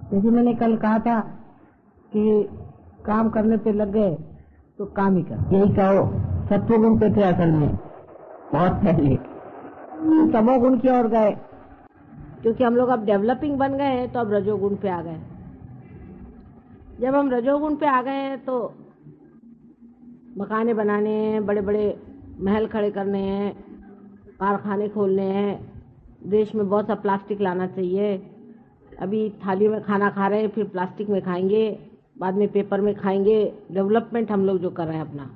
जैसे मैंने कल कहा था कि काम करने पे लग गए तो काम ही कर, यही कहो। सत्वगुण पे थे असल में बहुत पहले, तमोगुण की ओर गए, क्योंकि हम लोग अब डेवलपिंग बन गए हैं तो अब रजोगुण पे आ गए। जब हम रजोगुण पे आ गए हैं तो मकाने बनाने हैं, बड़े बड़े महल खड़े करने हैं, कारखाने खोलने हैं, देश में बहुत सा प्लास्टिक लाना चाहिए। अभी थाली में खाना खा रहे हैं, फिर प्लास्टिक में खाएंगे, बाद में पेपर में खाएंगे। डेवलपमेंट हम लोग जो कर रहे हैं अपना,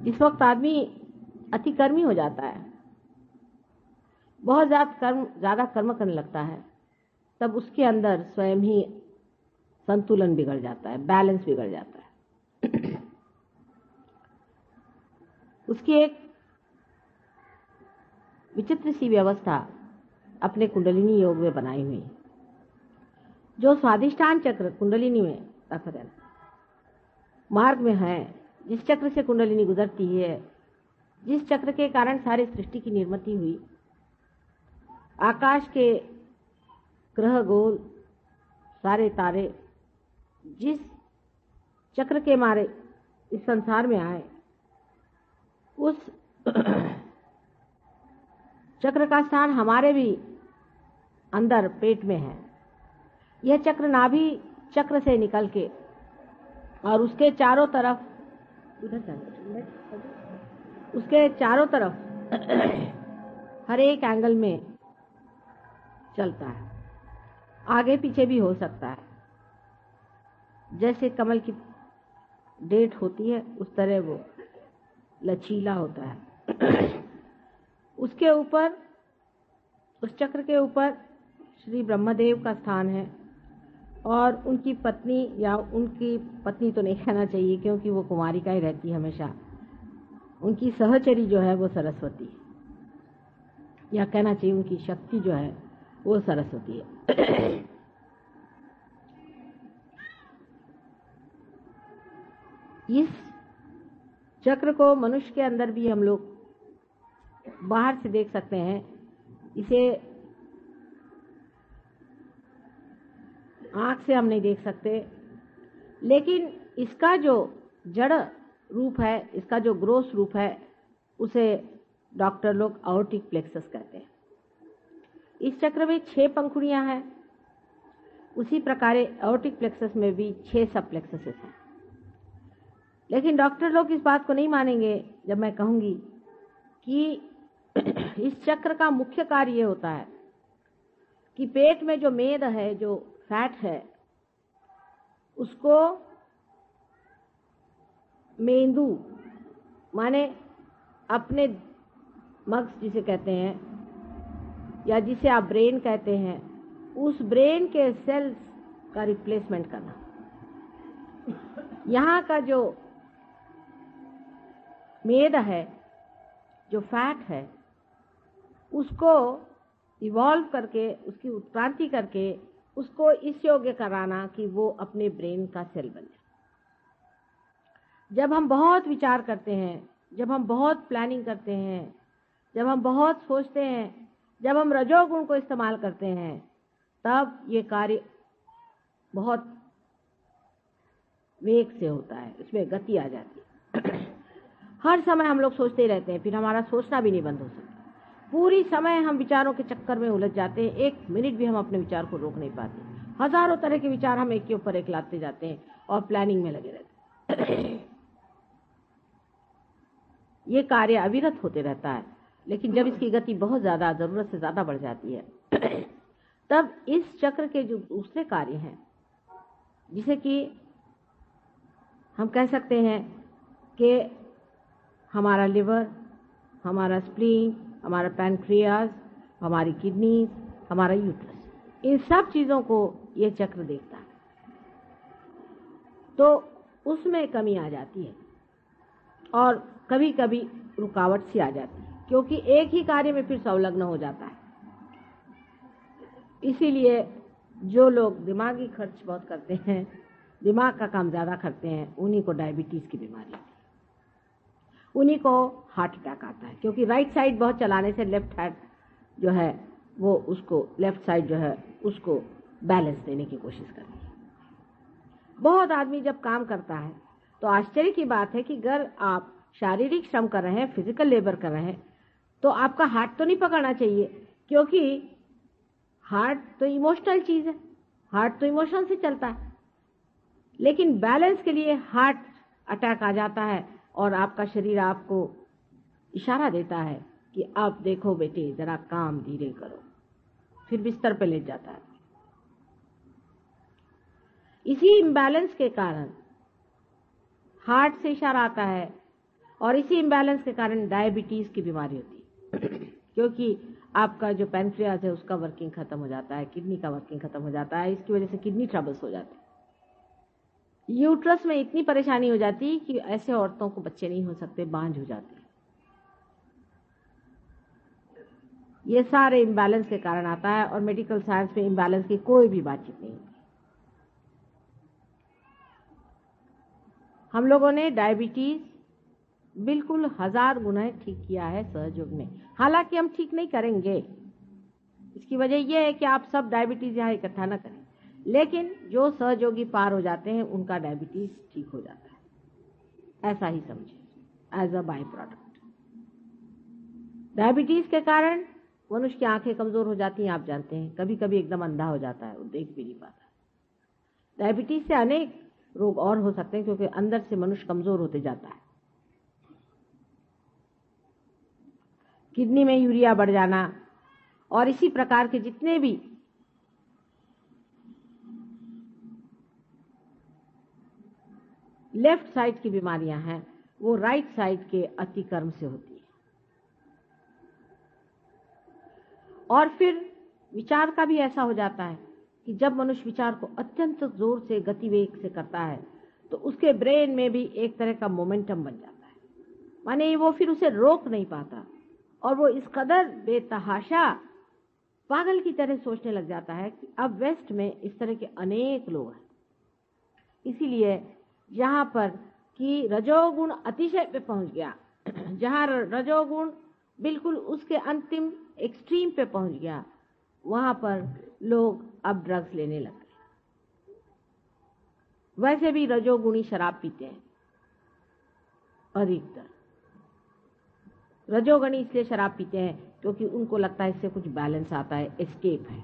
इस वक्त आदमी अतिकर्मी हो जाता है, बहुत ज्यादा कर्म करने लगता है, तब उसके अंदर स्वयं ही संतुलन बिगड़ जाता है, बैलेंस बिगड़ जाता है। उसकी एक विचित्र सी व्यवस्था अपने कुंडलिनी योग में बनाई हुई, जो स्वाधिष्ठान चक्र कुंडलिनी में रखा है, मार्ग में है, जिस चक्र से कुंडलिनी गुजरती है, जिस चक्र के कारण सारी सृष्टि की निर्मिति हुई, आकाश के ग्रह गोल सारे तारे जिस चक्र के मारे इस संसार में आए, उस चक्र का स्थान हमारे भी अंदर पेट में है। यह चक्र नाभि चक्र से निकल के और उसके चारों तरफ हर एक एंगल में चलता है, आगे पीछे भी हो सकता है। जैसे कमल की डेट होती है उस तरह वो लचीला होता है। उसके ऊपर, उस चक्र के ऊपर श्री ब्रह्मदेव का स्थान है और उनकी पत्नी, या उनकी पत्नी तो नहीं कहना चाहिए क्योंकि वो कुमारी का ही रहती है हमेशा, उनकी सहचरी जो है वो सरस्वती है, या कहना चाहिए उनकी शक्ति जो है वो सरस्वती है। इस चक्र को मनुष्य के अंदर भी हम लोग बाहर से देख सकते हैं। इसे आंख से हम नहीं देख सकते, लेकिन इसका जो जड़ रूप है, इसका जो ग्रोस रूप है, उसे डॉक्टर लोग आर्टिक प्लेक्सस कहते हैं। इस चक्र में 6 पंखुड़ियां हैं, उसी प्रकार आर्टिक प्लेक्सस में भी 6 सब प्लेक्सस हैं। लेकिन डॉक्टर लोग इस बात को नहीं मानेंगे जब मैं कहूंगी कि इस चक्र का मुख्य कार्य ये होता है कि पेट में जो मेद है, जो फैट है, उसको मेंदु माने अपने मगज जिसे कहते हैं, या जिसे आप ब्रेन कहते हैं, उस ब्रेन के सेल्स का रिप्लेसमेंट करना। यहाँ का जो मेद है, जो फैट है, उसको इवॉल्व करके, उसकी उत्क्रांति करके उसको इस योग्य कराना कि वो अपने ब्रेन का सेल बन जाए। जब हम बहुत विचार करते हैं, जब हम बहुत प्लानिंग करते हैं, जब हम बहुत सोचते हैं, जब हम रजोगुण को इस्तेमाल करते हैं, तब ये कार्य बहुत वेग से होता है, इसमें गति आ जाती है। हर समय हम लोग सोचते ही रहते हैं, फिर हमारा सोचना भी नहीं बंद हो सकता। पूरी समय हम विचारों के चक्कर में उलझ जाते हैं, 1 मिनट भी हम अपने विचार को रोक नहीं पाते। हजारों तरह के विचार हम एक के ऊपर एक लाते जाते हैं और प्लानिंग में लगे रहते हैं। ये कार्य अविरत होते रहता है, लेकिन जब इसकी गति बहुत ज्यादा, जरूरत से ज्यादा बढ़ जाती है, तब इस चक्र के जो दूसरे कार्य हैं, जिसे कि हम कह सकते हैं कि हमारा लिवर, हमारा स्प्लीन, हमारा पैनक्रियाज, हमारी किडनीज, हमारा यूट्रस, इन सब चीजों को ये चक्र देखता है, तो उसमें कमी आ जाती है और कभी कभी रुकावट सी आ जाती है, क्योंकि एक ही कार्य में फिर संलग्न हो जाता है। इसीलिए जो लोग दिमागी खर्च बहुत करते हैं, दिमाग का काम ज्यादा करते हैं, उन्हीं को डायबिटीज की बीमारी होती है। उन्हीं को हार्ट अटैक आता है, क्योंकि राइट साइड बहुत चलाने से लेफ्ट हैंड जो है वो उसको लेफ्ट साइड जो है उसको बैलेंस देने की कोशिश करती है। बहुत आदमी जब काम करता है तो आश्चर्य की बात है कि अगर आप शारीरिक श्रम कर रहे हैं, फिजिकल लेबर कर रहे हैं, तो आपका हार्ट तो नहीं पकड़ना चाहिए, क्योंकि हार्ट तो इमोशनल चीज है, हार्ट तो इमोशन से चलता है। लेकिन बैलेंस के लिए हार्ट अटैक आ जाता है और आपका शरीर आपको इशारा देता है कि आप देखो बेटे जरा काम धीरे करो, फिर बिस्तर पे लेट जाता है। इसी इम्बैलेंस के कारण हार्ट से इशारा आता है और इसी इम्बैलेंस के कारण डायबिटीज की बीमारी होती है क्योंकि आपका जो पैनक्रियाज है उसका वर्किंग खत्म हो जाता है, किडनी का वर्किंग खत्म हो जाता है, इसकी वजह से किडनी ट्रबल्स हो जाते हैं। यूट्रस में इतनी परेशानी हो जाती है कि ऐसे औरतों को बच्चे नहीं हो सकते, बांझ हो जाती है। ये सारे इम्बैलेंस के कारण आता है और मेडिकल साइंस में इम्बैलेंस की कोई भी बातचीत नहीं होती। हम लोगों ने डायबिटीज बिल्कुल 1000 गुना ठीक किया है सहयोग में। हालांकि हम ठीक नहीं करेंगे, इसकी वजह यह है कि आप सब डायबिटीज यहाँ इकट्ठा ना करें, लेकिन जो सहयोगी पार हो जाते हैं उनका डायबिटीज ठीक हो जाता है, ऐसा ही समझे as a by product. Diabetes के कारण मनुष्य की आंखें कमजोर हो जाती हैं, आप जानते हैं, कभी कभी एकदम अंधा हो जाता है, वो देख भी नहीं पाता। डायबिटीज से अनेक रोग और हो सकते हैं क्योंकि अंदर से मनुष्य कमजोर होते जाता है। किडनी में यूरिया बढ़ जाना और इसी प्रकार के जितने भी लेफ्ट साइड की बीमारियां हैं वो राइट साइड के अतिक्रम से होती है। और फिर विचार का भी ऐसा हो जाता है कि जब मनुष्य विचार को अत्यंत जोर से गतिवेग से करता है तो उसके ब्रेन में भी एक तरह का मोमेंटम बन जाता है, माने वो फिर उसे रोक नहीं पाता और वो इस कदर बेतहाशा पागल की तरह सोचने लग जाता है कि अब वेस्ट में इस तरह के अनेक लोग हैं। इसीलिए जहां पर कि रजोगुण अतिशय पे पहुंच गया, जहां रजोगुण बिल्कुल उसके अंतिम एक्सट्रीम पे पहुंच गया, वहां पर लोग अब ड्रग्स लेने लग गए। वैसे भी रजोगुणी शराब पीते हैं अधिकतर। रजोगुणी इसलिए शराब पीते हैं क्योंकि उनको लगता है इससे कुछ बैलेंस आता है, एस्केप है।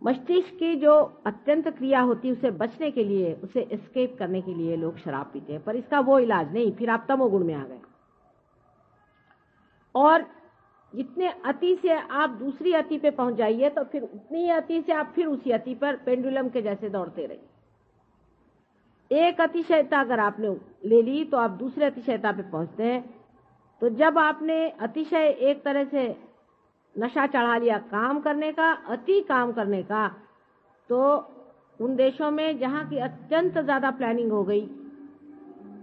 मस्तिष्क की जो अत्यंत क्रिया होती है उसे बचने के लिए, उसे एस्केप करने के लिए लोग शराब पीते हैं, पर इसका वो इलाज नहीं, फिर आप तमोगुण में आ गए। और जितने अति से आप दूसरी अति पे पहुंच जाइए तो फिर उतनी ही अति से आप फिर उसी अति पर पेंडुलम के जैसे दौड़ते रहिए। एक अतिशयता अगर आपने ले ली तो आप दूसरे अतिशयता पे पहुंचते हैं। तो जब आपने अतिशय एक तरह से नशा चढ़ा लिया काम करने का, अति काम करने का, तो उन देशों में जहां की अत्यंत ज्यादा प्लानिंग हो गई,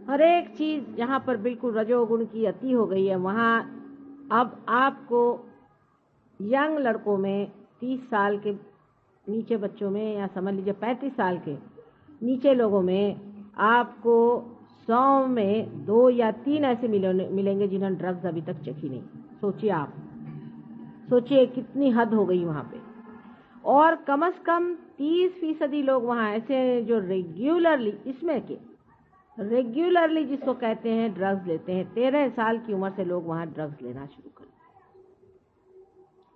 हर एक चीज जहां पर बिल्कुल रजोगुण की अति हो गई है, वहां अब आपको यंग लड़कों में 30 साल के नीचे बच्चों में, या समझ लीजिए 35 साल के नीचे लोगों में, आपको 100 में 2 या 3 ऐसे मिलेंगे जिन्होंने ड्रग्स अभी तक चखी नहीं। सोचिए आप, सोचिए कितनी हद हो गई वहां पे। और कम से कम 30% लोग वहां ऐसे जो रेगुलरली, इसमें के रेगुलरली जिसको कहते हैं ड्रग्स लेते हैं। 13 साल की उम्र से लोग वहां ड्रग्स लेना शुरू कर,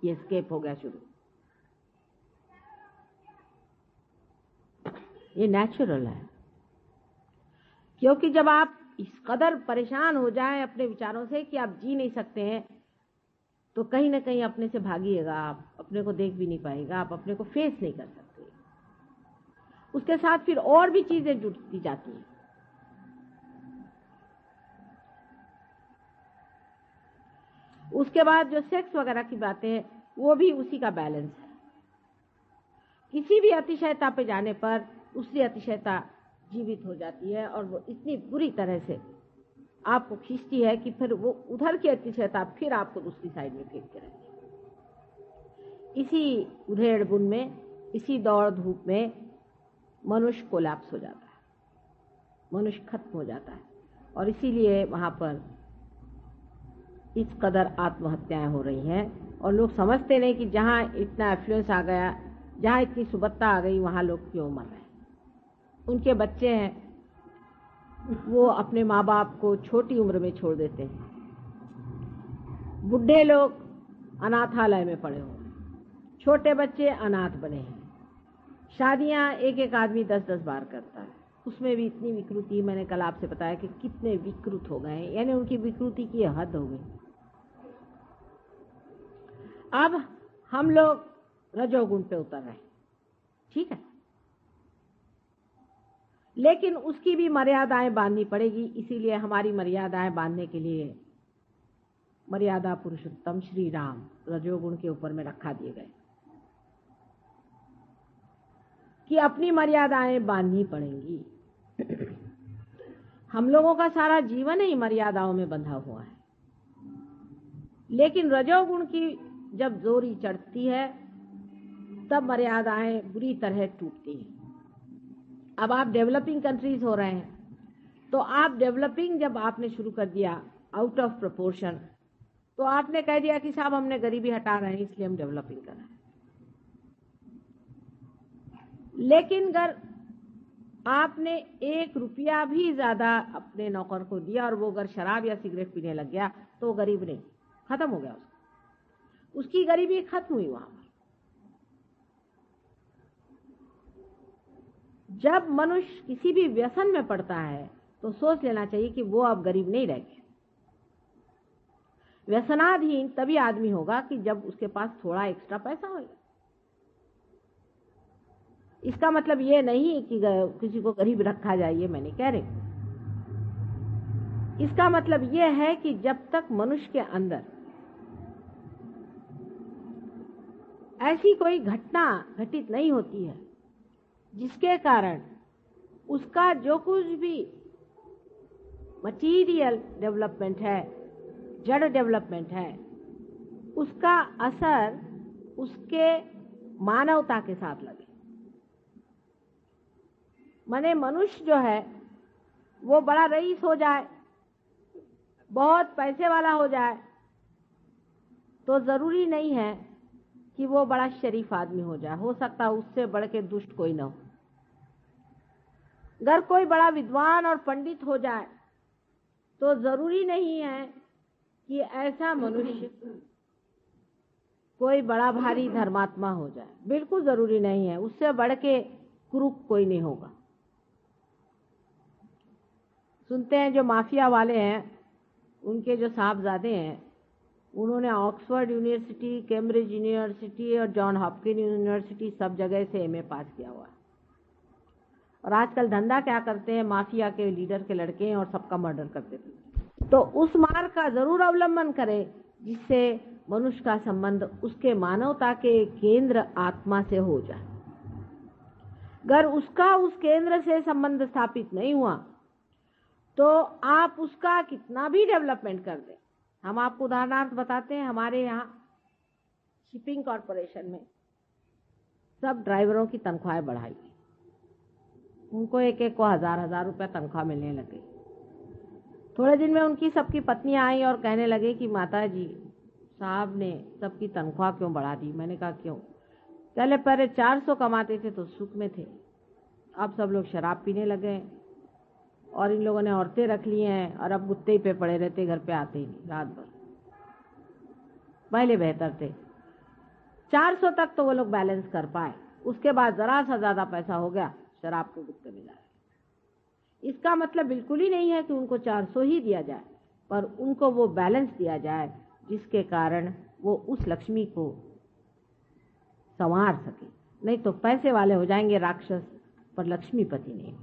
ये एस्केप हो गया शुरू। ये नेचुरल है, क्योंकि जब आप इस कदर परेशान हो जाएं अपने विचारों से कि आप जी नहीं सकते हैं, तो कहीं ना कहीं अपने से भागिएगा, आप अपने को देख भी नहीं पाएगा, आप अपने को फेस नहीं कर सकते। उसके साथ फिर और भी चीजें जुड़ती जाती हैं। उसके बाद जो सेक्स वगैरह की बातें हैं वो भी उसी का बैलेंस है। किसी भी अतिशयता पे जाने पर दूसरी अतिशयता जीवित हो जाती है और वो इतनी बुरी तरह से आपको खींचती है कि फिर वो उधर की अतिशयता फिर आपको दूसरी साइड में फेंकते रहती है। इसी उधेड़ बुन में, इसी दौड़ धूप में मनुष्य कोलैप्स हो जाता है, मनुष्य खत्म हो जाता है। और इसीलिए वहाँ पर इस कदर आत्महत्याएं हो रही हैं। और लोग समझते नहीं कि जहाँ इतना एफ्लुएंस आ गया, जहाँ इतनी सुबत्ता आ गई, वहाँ लोग क्यों मर रहे हैं। उनके बच्चे हैं वो अपने माँ बाप को छोटी उम्र में छोड़ देते हैं। बुढ़े लोग अनाथालय में पड़े हुए, छोटे बच्चे अनाथ बने हैं। शादियां एक एक आदमी 10-10 बार करता है, उसमें भी इतनी विकृति। मैंने कल आपसे बताया कि कितने विकृत हो गए, यानी उनकी विकृति की हद हो गई। अब हम लोग रजोगुण पे उतर रहे हैं, ठीक है, लेकिन उसकी भी मर्यादाएं बांधनी पड़ेगी। इसीलिए हमारी मर्यादाएं बांधने के लिए मर्यादा पुरुषोत्तम श्री राम रजोगुण के ऊपर में रखा दिए गए कि अपनी मर्यादाएं बांधनी पड़ेंगी। हम लोगों का सारा जीवन ही मर्यादाओं में बंधा हुआ है, लेकिन रजोगुण की जब जोरी चढ़ती है तब मर्यादाएं बुरी तरह टूटती हैं। अब आप डेवलपिंग कंट्रीज हो रहे हैं, तो आप डेवलपिंग जब आपने शुरू कर दिया आउट ऑफ प्रोपोर्शन, तो आपने कह दिया कि साहब हमने गरीबी हटा रहे हैं इसलिए हम डेवलपिंग कर रहे हैं। लेकिन अगर आपने 1 रुपया भी ज्यादा अपने नौकर को दिया और वो अगर शराब या सिगरेट पीने लग गया तो वो गरीब नहीं, खत्म हो गया उसकी गरीबी खत्म हुई। वहां पर जब मनुष्य किसी भी व्यसन में पड़ता है तो सोच लेना चाहिए कि वो अब गरीब नहीं रह गया। व्यसनाधीन तभी आदमी होगा कि जब उसके पास थोड़ा एक्स्ट्रा पैसा होगा। इसका मतलब ये नहीं कि किसी को गरीब रखा जाए, ये मैं नहीं कह रही। इसका मतलब ये है कि जब तक मनुष्य के अंदर ऐसी कोई घटना घटित नहीं होती है जिसके कारण उसका जो कुछ भी मटीरियल डेवलपमेंट है, जड़ डेवलपमेंट है, उसका असर उसके मानवता के साथ लगे। माने मनुष्य जो है वो बड़ा रईस हो जाए, बहुत पैसे वाला हो जाए, तो जरूरी नहीं है कि वो बड़ा शरीफ आदमी हो जाए। हो सकता है उससे बढ़ के दुष्ट कोई ना हो। अगर कोई बड़ा विद्वान और पंडित हो जाए तो जरूरी नहीं है कि ऐसा मनुष्य कोई बड़ा भारी धर्मात्मा हो जाए, बिल्कुल जरूरी नहीं है। उससे बढ़ के कुरूप कोई नहीं होगा। सुनते हैं जो माफिया वाले हैं, उनके जो साहबजादे हैं, उन्होंने ऑक्सफोर्ड यूनिवर्सिटी, कैम्ब्रिज यूनिवर्सिटी और जॉन हॉपकिन यूनिवर्सिटी सब जगह से एमए पास किया हुआ है। और आजकल धंधा क्या करते हैं, माफिया के लीडर के लड़के हैं और सबका मर्डर कर देते हैं। तो उस मार्ग का जरूर अवलंबन करें जिससे मनुष्य का संबंध उसके मानवता के केंद्र आत्मा से हो जाए। अगर उसका उस केंद्र से संबंध स्थापित नहीं हुआ तो आप उसका कितना भी डेवलपमेंट कर दें। हम आपको उदाहरणार्थ बताते हैं, हमारे यहाँ शिपिंग कॉरपोरेशन में सब ड्राइवरों की तनख्वाहें बढ़ाई, उनको एक एक को 1000-1000 रुपया तनख्वाह मिलने लगी। थोड़े दिन में उनकी सबकी पत्नियां आई और कहने लगे कि माता जी साहब ने सबकी तनख्वाह क्यों बढ़ा दी। मैंने कहा क्यों? पहले 400 कमाते थे तो सुख में थे, अब सब लोग शराब पीने लगे और इन लोगों ने औरतें रख ली हैं और अब गुत्ते ही पे पड़े रहते, घर पे आते ही नहीं रात भर। पहले बेहतर थे, 400 तक तो वो लोग बैलेंस कर पाए, उसके बाद जरा सा ज्यादा पैसा हो गया शराब के गुत्ते में जा रहे। इसका मतलब बिल्कुल ही नहीं है कि उनको 400 ही दिया जाए, पर उनको वो बैलेंस दिया जाए जिसके कारण वो उस लक्ष्मी को संवार सके। नहीं तो पैसे वाले हो जाएंगे राक्षस, पर लक्ष्मीपति नहीं।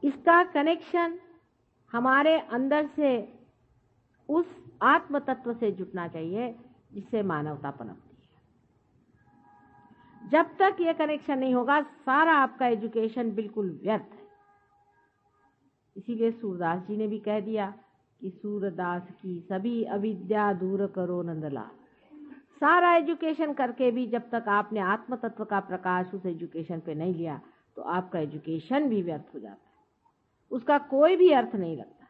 इसका कनेक्शन हमारे अंदर से उस आत्म तत्व से जुटना चाहिए जिससे मानवता पनपती है। जब तक ये कनेक्शन नहीं होगा सारा आपका एजुकेशन बिल्कुल व्यर्थ है। इसीलिए सूरदास जी ने भी कह दिया कि सूरदास की सभी अविद्या दूर करो नंदलाल। सारा एजुकेशन करके भी जब तक आपने आत्म तत्व का प्रकाश उस एजुकेशन पे नहीं लिया तो आपका एजुकेशन भी व्यर्थ हो जाता है। उसका कोई भी अर्थ नहीं लगता।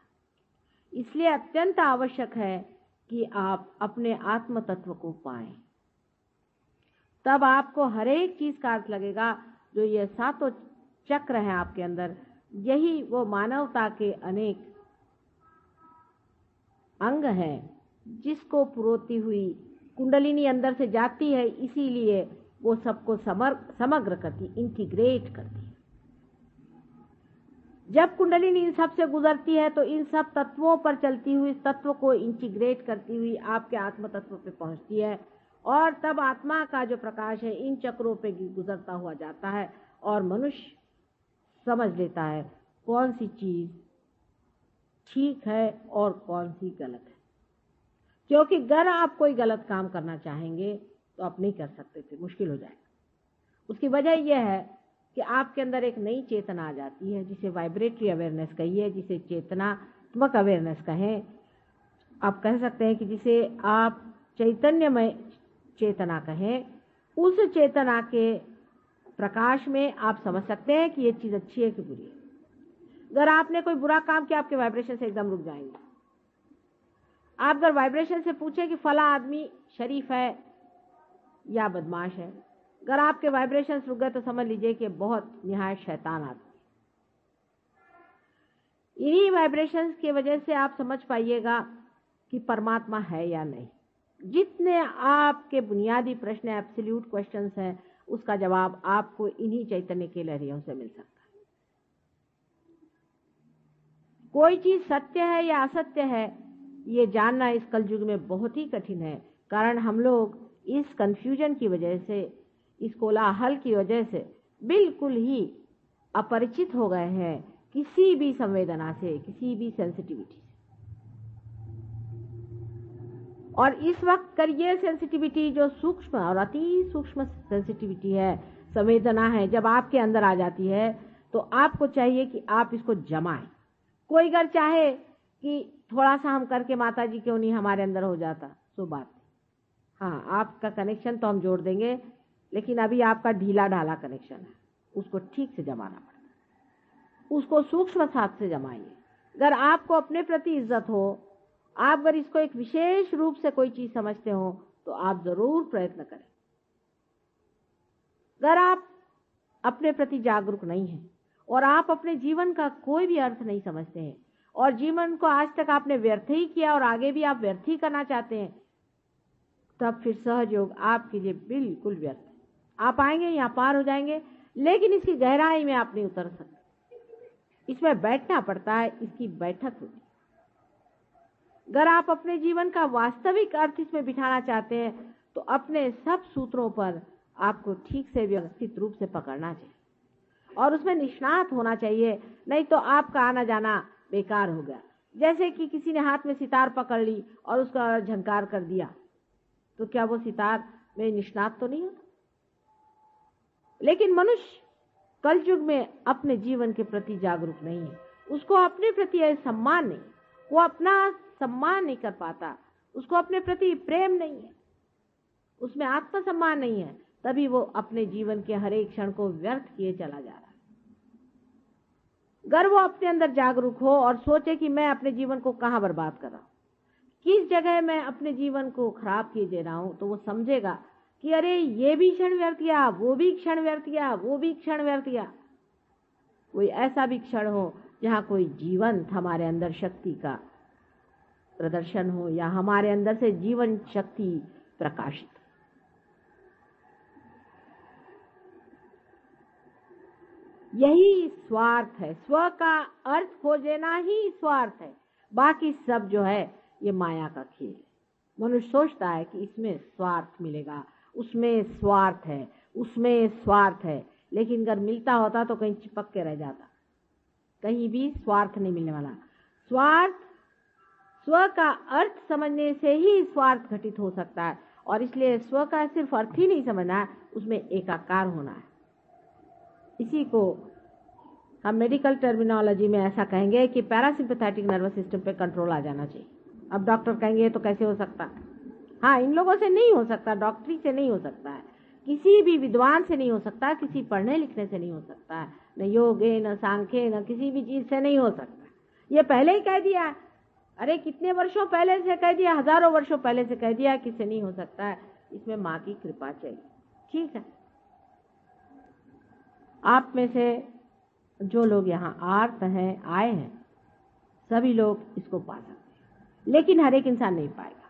इसलिए अत्यंत आवश्यक है कि आप अपने आत्म तत्व को पाएं, तब आपको हर एक चीज का अर्थ लगेगा। जो ये सातों चक्र हैं आपके अंदर, यही वो मानवता के अनेक अंग हैं जिसको पुरोती हुई कुंडलिनी अंदर से जाती है, इसीलिए वो सबको समग्र करती, इंटीग्रेट करती है। जब कुंडलिनी इन सब से गुजरती है तो इन सब तत्वों पर चलती हुई तत्व को इंटीग्रेट करती हुई आपके आत्म तत्व पे पहुंचती है, और तब आत्मा का जो प्रकाश है इन चक्रों पे गुजरता हुआ जाता है और मनुष्य समझ लेता है कौन सी चीज ठीक है और कौन सी गलत है। क्योंकि अगर आप कोई गलत काम करना चाहेंगे तो आप नहीं कर सकते थे, मुश्किल हो जाएगा। उसकी वजह यह है कि आपके अंदर एक नई चेतना आ जाती है, जिसे वाइब्रेटरी अवेयरनेस कहिए, जिसे चेतनात्मक अवेयरनेस कहें। आप कह सकते हैं कि जिसे आप चैतन्यमय चेतना कहें। उस चेतना के प्रकाश में आप समझ सकते हैं कि ये चीज अच्छी है कि बुरी है। अगर आपने कोई बुरा काम किया, आपके वाइब्रेशन से एकदम रुक जाएंगे। आप अगर वाइब्रेशन से पूछे कि फला आदमी शरीफ है या बदमाश है, अगर आपके वाइब्रेशन रुक गए तो समझ लीजिए कि बहुत निहायत शैतान आदमी। इन्हीं वाइब्रेशंस की वजह से आप समझ पाइएगा कि परमात्मा है या नहीं। जितने आपके बुनियादी प्रश्न, एब्सोल्यूट क्वेश्चंस हैं, उसका जवाब आपको इन्हीं चैतन्य के लहरियों से मिल सकता है। कोई चीज सत्य है या असत्य है, ये जानना इस कलयुग में बहुत ही कठिन है। कारण हम लोग इस कंफ्यूजन की वजह से, इस कोलाहल की वजह से बिल्कुल ही अपरिचित हो गए हैं किसी भी संवेदना से, किसी भी सेंसिटिविटी से। और इस वक्त कर ये सेंसिटिविटी जो सूक्ष्म और अति सूक्ष्म सेंसिटिविटी है, संवेदना है, जब आपके अंदर आ जाती है तो आपको चाहिए कि आप इसको जमाएं। कोई अगर चाहे कि थोड़ा सा हम करके माता जी क्यों नहीं हमारे अंदर हो जाता, सो बात। हाँ, आपका कनेक्शन तो हम जोड़ देंगे, लेकिन अभी आपका ढीला ढाला कनेक्शन है, उसको ठीक से जमाना पड़ता है। उसको सूक्ष्म साथ से जमाइए। अगर आपको अपने प्रति इज्जत हो, आप अगर इसको एक विशेष रूप से कोई चीज समझते हो, तो आप जरूर प्रयत्न करें। अगर आप अपने प्रति जागरूक नहीं हैं और आप अपने जीवन का कोई भी अर्थ नहीं समझते हैं, और जीवन को आज तक आपने व्यर्थ ही किया और आगे भी आप व्यर्थ ही करना चाहते हैं, तब फिर सहयोग आपके लिए बिल्कुल व्यर्थ है। आप आएंगे, यहाँ पार हो जाएंगे, लेकिन इसकी गहराई में आप नहीं उतर सकते। इसमें बैठना पड़ता है, इसकी बैठक होती है। अगर आप अपने जीवन का वास्तविक अर्थ इसमें बिठाना चाहते हैं, तो अपने सब सूत्रों पर आपको ठीक से व्यवस्थित रूप से पकड़ना चाहिए और उसमें निष्णात होना चाहिए। नहीं तो आपका आना जाना बेकार हो गया। जैसे कि किसी ने हाथ में सितार पकड़ ली और उसका झंकार कर दिया, तो क्या वो सितार में निष्णात तो नहीं होता? लेकिन मनुष्य कलयुग में अपने जीवन के प्रति जागरूक नहीं है। उसको अपने प्रति सम्मान नहीं, वो अपना सम्मान नहीं कर पाता, उसको अपने प्रति प्रेम नहीं है, उसमें आत्मसम्मान नहीं है, तभी वो अपने जीवन के हर एक क्षण को व्यर्थ किए चला जा रहा है। अगर वो अपने अंदर जागरूक हो और सोचे कि मैं अपने जीवन को कहाँ बर्बाद कर रहा हूँ, किस जगह मैं अपने जीवन को खराब किए दे रहा हूँ, तो वो समझेगा कि अरे ये भी क्षण व्यर्थ गया, वो भी क्षण व्यर्थ गया, वो भी क्षण व्यर्थ गया। कोई ऐसा भी क्षण हो जहाँ कोई जीवंत हमारे अंदर शक्ति का प्रदर्शन हो, या हमारे अंदर से जीवन शक्ति प्रकाशित। यही स्वार्थ है। स्व का अर्थ खोजना ही स्वार्थ है। बाकी सब जो है ये माया का खेल है। मनुष्य सोचता है कि इसमें स्वार्थ मिलेगा, उसमें स्वार्थ है, उसमें स्वार्थ है, लेकिन अगर मिलता होता तो कहीं चिपक के रह जाता। कहीं भी स्वार्थ नहीं मिलने वाला। स्वार्थ, स्व का अर्थ समझने से ही स्वार्थ घटित हो सकता है, और इसलिए स्व का सिर्फ अर्थ ही नहीं समझना है, उसमें एकाकार होना है। इसी को हम मेडिकल टर्मिनोलॉजी में ऐसा कहेंगे कि पैरासिम्पैथेटिक नर्वस सिस्टम पे कंट्रोल आ जाना चाहिए। अब डॉक्टर कहेंगे तो कैसे हो सकता है? हाँ, इन लोगों से नहीं हो सकता, डॉक्टरी से नहीं हो सकता है किसी भी विद्वान से नहीं हो सकता, किसी पढ़ने लिखने से नहीं हो सकता, न योगे न सांख्य न किसी भी चीज से नहीं हो सकता। ये पहले ही कह दिया, अरे कितने वर्षों पहले से कह दिया, हजारों वर्षों पहले से कह दिया कि इससे नहीं हो सकता है। इसमें माँ की कृपा चाहिए। ठीक है, आप में से जो लोग यहाँ आए हैं सभी लोग इसको पा सकते हैं, लेकिन हर एक इंसान नहीं पाएगा।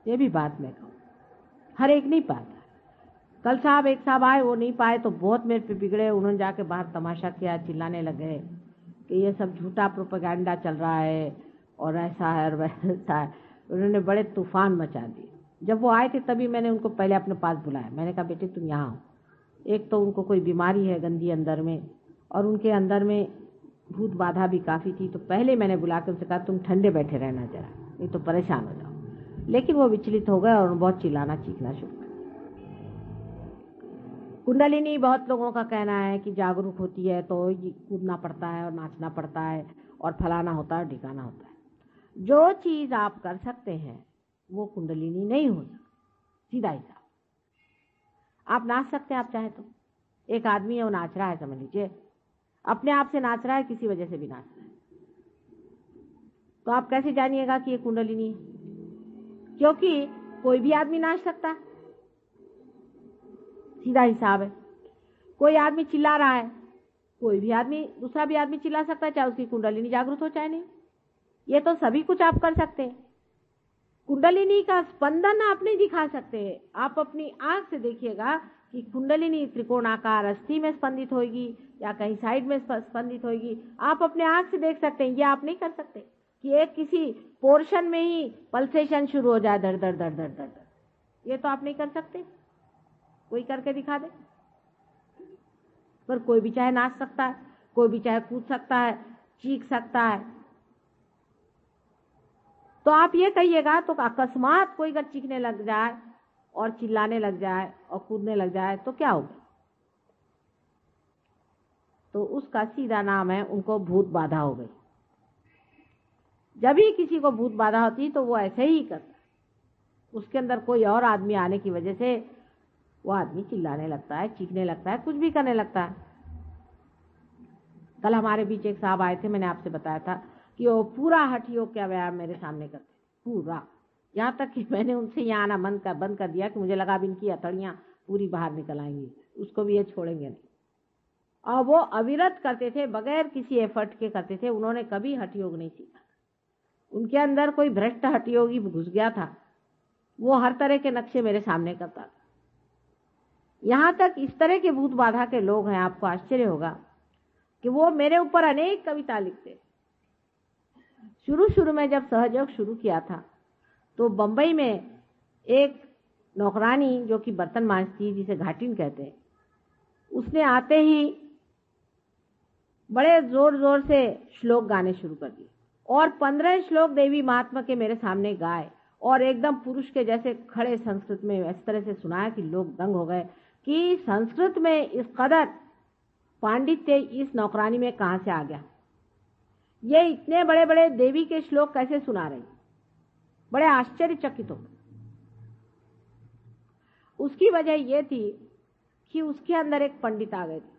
ये भी बात मैं कहूँ, हर एक नहीं पाता। कल एक साहब आए, वो नहीं पाए तो बहुत मेरे पे बिगड़े। उन्होंने जाके बाहर तमाशा किया, चिल्लाने लगे कि ये सब झूठा प्रोपेगेंडा चल रहा है और ऐसा है और वैसा है। उन्होंने बड़े तूफान मचा दिए। जब वो आए थे तभी मैंने उनको पहले अपने पास बुलाया। मैंने कहा बेटे तुम यहाँ आओ। एक तो उनको कोई बीमारी है गंदी अंदर में, और उनके अंदर में भूत बाधा भी काफ़ी थी। तो पहले मैंने बुला के उनसे कहा तुम ठंडे बैठे रहना जरा, नहीं तो परेशान हो जाओ। लेकिन वो विचलित हो गए और बहुत चिल्लाना चीखना शुरू कर। कुंडलिनी बहुत लोगों का कहना है कि जागरूक होती है तो कूदना पड़ता है और नाचना पड़ता है और फलाना होता है, ढिकाना होता है। जो चीज़ आप कर सकते हैं वो कुंडलिनी नहीं हो सकती। सीधा हिसाब, आप नाच सकते हैं आप चाहे तो। एक आदमी है वो नाच रहा है, समझ लीजिए अपने आप से नाच रहा है, किसी वजह से भी नाच रहा है, तो आप कैसे जानिएगा कि ये कुंडलिनी है? क्योंकि कोई भी आदमी नाच सकता है, सीधा हिसाब है। कोई आदमी चिल्ला रहा है, कोई भी आदमी, दूसरा भी आदमी चिल्ला सकता है, चाहे उसकी कुंडलिनी जागृत हो चाहे नहीं। ये तो सभी कुछ आप कर सकते हैं। कुंडलिनी का स्पंदन आप नहीं दिखा सकते। आप अपनी आंख से देखिएगा कि कुंडलिनी त्रिकोणाकार अस्थि में स्पंदित होगी या कहीं साइड में स्पंदित होगी, आप अपने आंख से देख सकते हैं। ये आप नहीं कर सकते कि एक किसी पोर्शन में ही पल्सेशन शुरू हो जाए, धड़ धड़ धड़ धड़ धड़। ये तो आप नहीं कर सकते, कोई करके दिखा दे। पर कोई भी चाहे नाच सकता है, कोई भी चाहे कूद सकता है, चीख सकता है। तो आप ये कहिएगा तो अकस्मात कोई अगर चीखने लग जाए और चिल्लाने लग जाए और कूदने लग जाए तो क्या होगा? तो उसका सीधा नाम है उनको भूत बाधा हो गई। जब भी किसी को भूत बाधा होती तो वो ऐसे ही करता, उसके अंदर कोई और आदमी आने की वजह से वो आदमी चिल्लाने लगता है, चीखने लगता है, कुछ भी करने लगता है। कल हमारे बीच एक साहब आए थे, मैंने आपसे बताया था कि वो पूरा हठ योग का व्यायाम मेरे सामने करते पूरा, यहाँ तक कि मैंने उनसे यहाँ आना बंद कर दिया कि मुझे लगा अब इनकी हथौड़ियाँ पूरी बाहर निकल आएंगी, उसको भी ये छोड़ेंगे नहीं। और वो अविरत करते थे, बगैर किसी एफर्ट के करते थे। उन्होंने कभी हठ योग नहीं सीखा। उनके अंदर कोई भ्रष्ट हठ योगी घुस गया था, वो हर तरह के नक्शे मेरे सामने करता था। यहाँ तक इस तरह के भूत बाधा के लोग हैं, आपको आश्चर्य होगा कि वो मेरे ऊपर अनेक कविता लिखते। शुरू में जब सहयोग शुरू किया था तो बंबई में एक नौकरानी जो कि बर्तन मांजती, जिसे घाटिन कहते हैं, उसने आते ही बड़े जोर जोर से श्लोक गाने शुरू कर दिए और 15 श्लोक देवी महात्मा के मेरे सामने गाए और एकदम पुरुष के जैसे खड़े संस्कृत में इस तरह से सुनाया कि लोग दंग हो गए कि संस्कृत में इस कदर पांडित्य इस नौकरानी में कहां से आ गया। ये इतने बड़े बड़े देवी के श्लोक कैसे सुना रही, बड़े आश्चर्यचकित हो गए। उसकी वजह यह थी कि उसके अंदर एक पंडित आ गए थे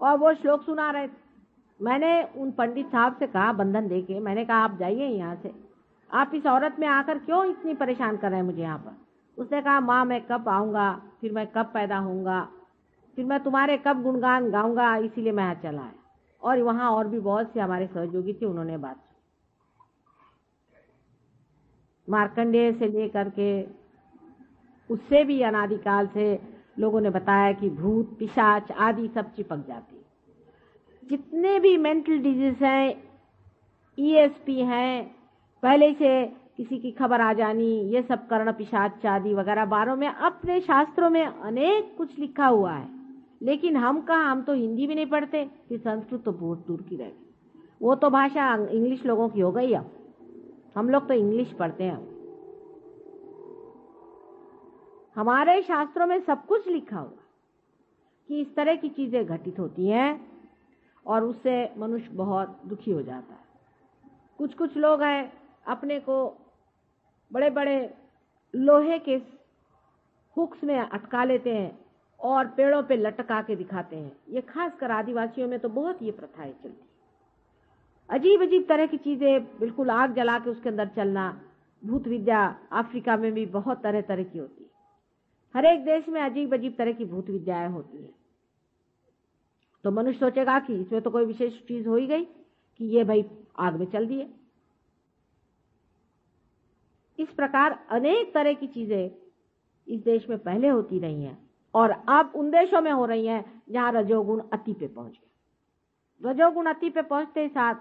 और वो श्लोक सुना रहे थे। मैंने उन पंडित साहब से कहा, बंधन देके मैंने कहा आप जाइए यहाँ से, आप इस औरत में आकर क्यों इतनी परेशान कर रहे हैं मुझे यहाँ पर। उसने कहा माँ मैं कब आऊँगा, फिर मैं कब पैदा होऊंगा, फिर मैं तुम्हारे कब गुणगान गाऊंगा, इसीलिए मैं यहाँ चला आया। और वहाँ और भी बहुत से हमारे सहयोगी थे, उन्होंने बात सुनी। मार्कंडेय से लेकर के उससे भी अनादिकाल से लोगों ने बताया कि भूत पिशाच आदि सब चिपक जाती। जितने भी मेंटल डिजीज हैं, ईएसपी हैं, पहले से किसी की खबर आ जानी, ये सब कर्ण पिशाच आदि वगैरह बारों में अपने शास्त्रों में अनेक कुछ लिखा हुआ है। लेकिन हम तो हिंदी भी नहीं पढ़ते, फिर संस्कृत तो बहुत दूर की रह गई। वो तो भाषा इंग्लिश लोगों की हो गई। अब हम लोग तो इंग्लिश पढ़ते हैं। हमारे शास्त्रों में सब कुछ लिखा हुआ कि इस तरह की चीजें घटित होती हैं और उससे मनुष्य बहुत दुखी हो जाता है। कुछ लोग हैं अपने को बड़े बड़े लोहे के हुक्स में अटका लेते हैं और पेड़ों पे लटका के दिखाते हैं। ये खासकर आदिवासियों में तो बहुत ये प्रथाएं चलती। अजीब अजीब तरह की चीजें, बिल्कुल आग जला के उसके अंदर चलना। भूत विद्या अफ्रीका में भी बहुत तरह तरह की होती है। हर एक देश में अजीब अजीब तरह की भूत विद्याएं होती है। तो मनुष्य सोचेगा कि इसमें तो कोई विशेष चीज हो ही गई कि ये भाई आग में चल दिए। इस प्रकार अनेक तरह की चीजें इस देश में पहले होती रही हैं और अब उन देशों में हो रही हैं जहां रजोगुण अति पे पहुंच गए। रजोगुण अति पे पहुंचते ही साथ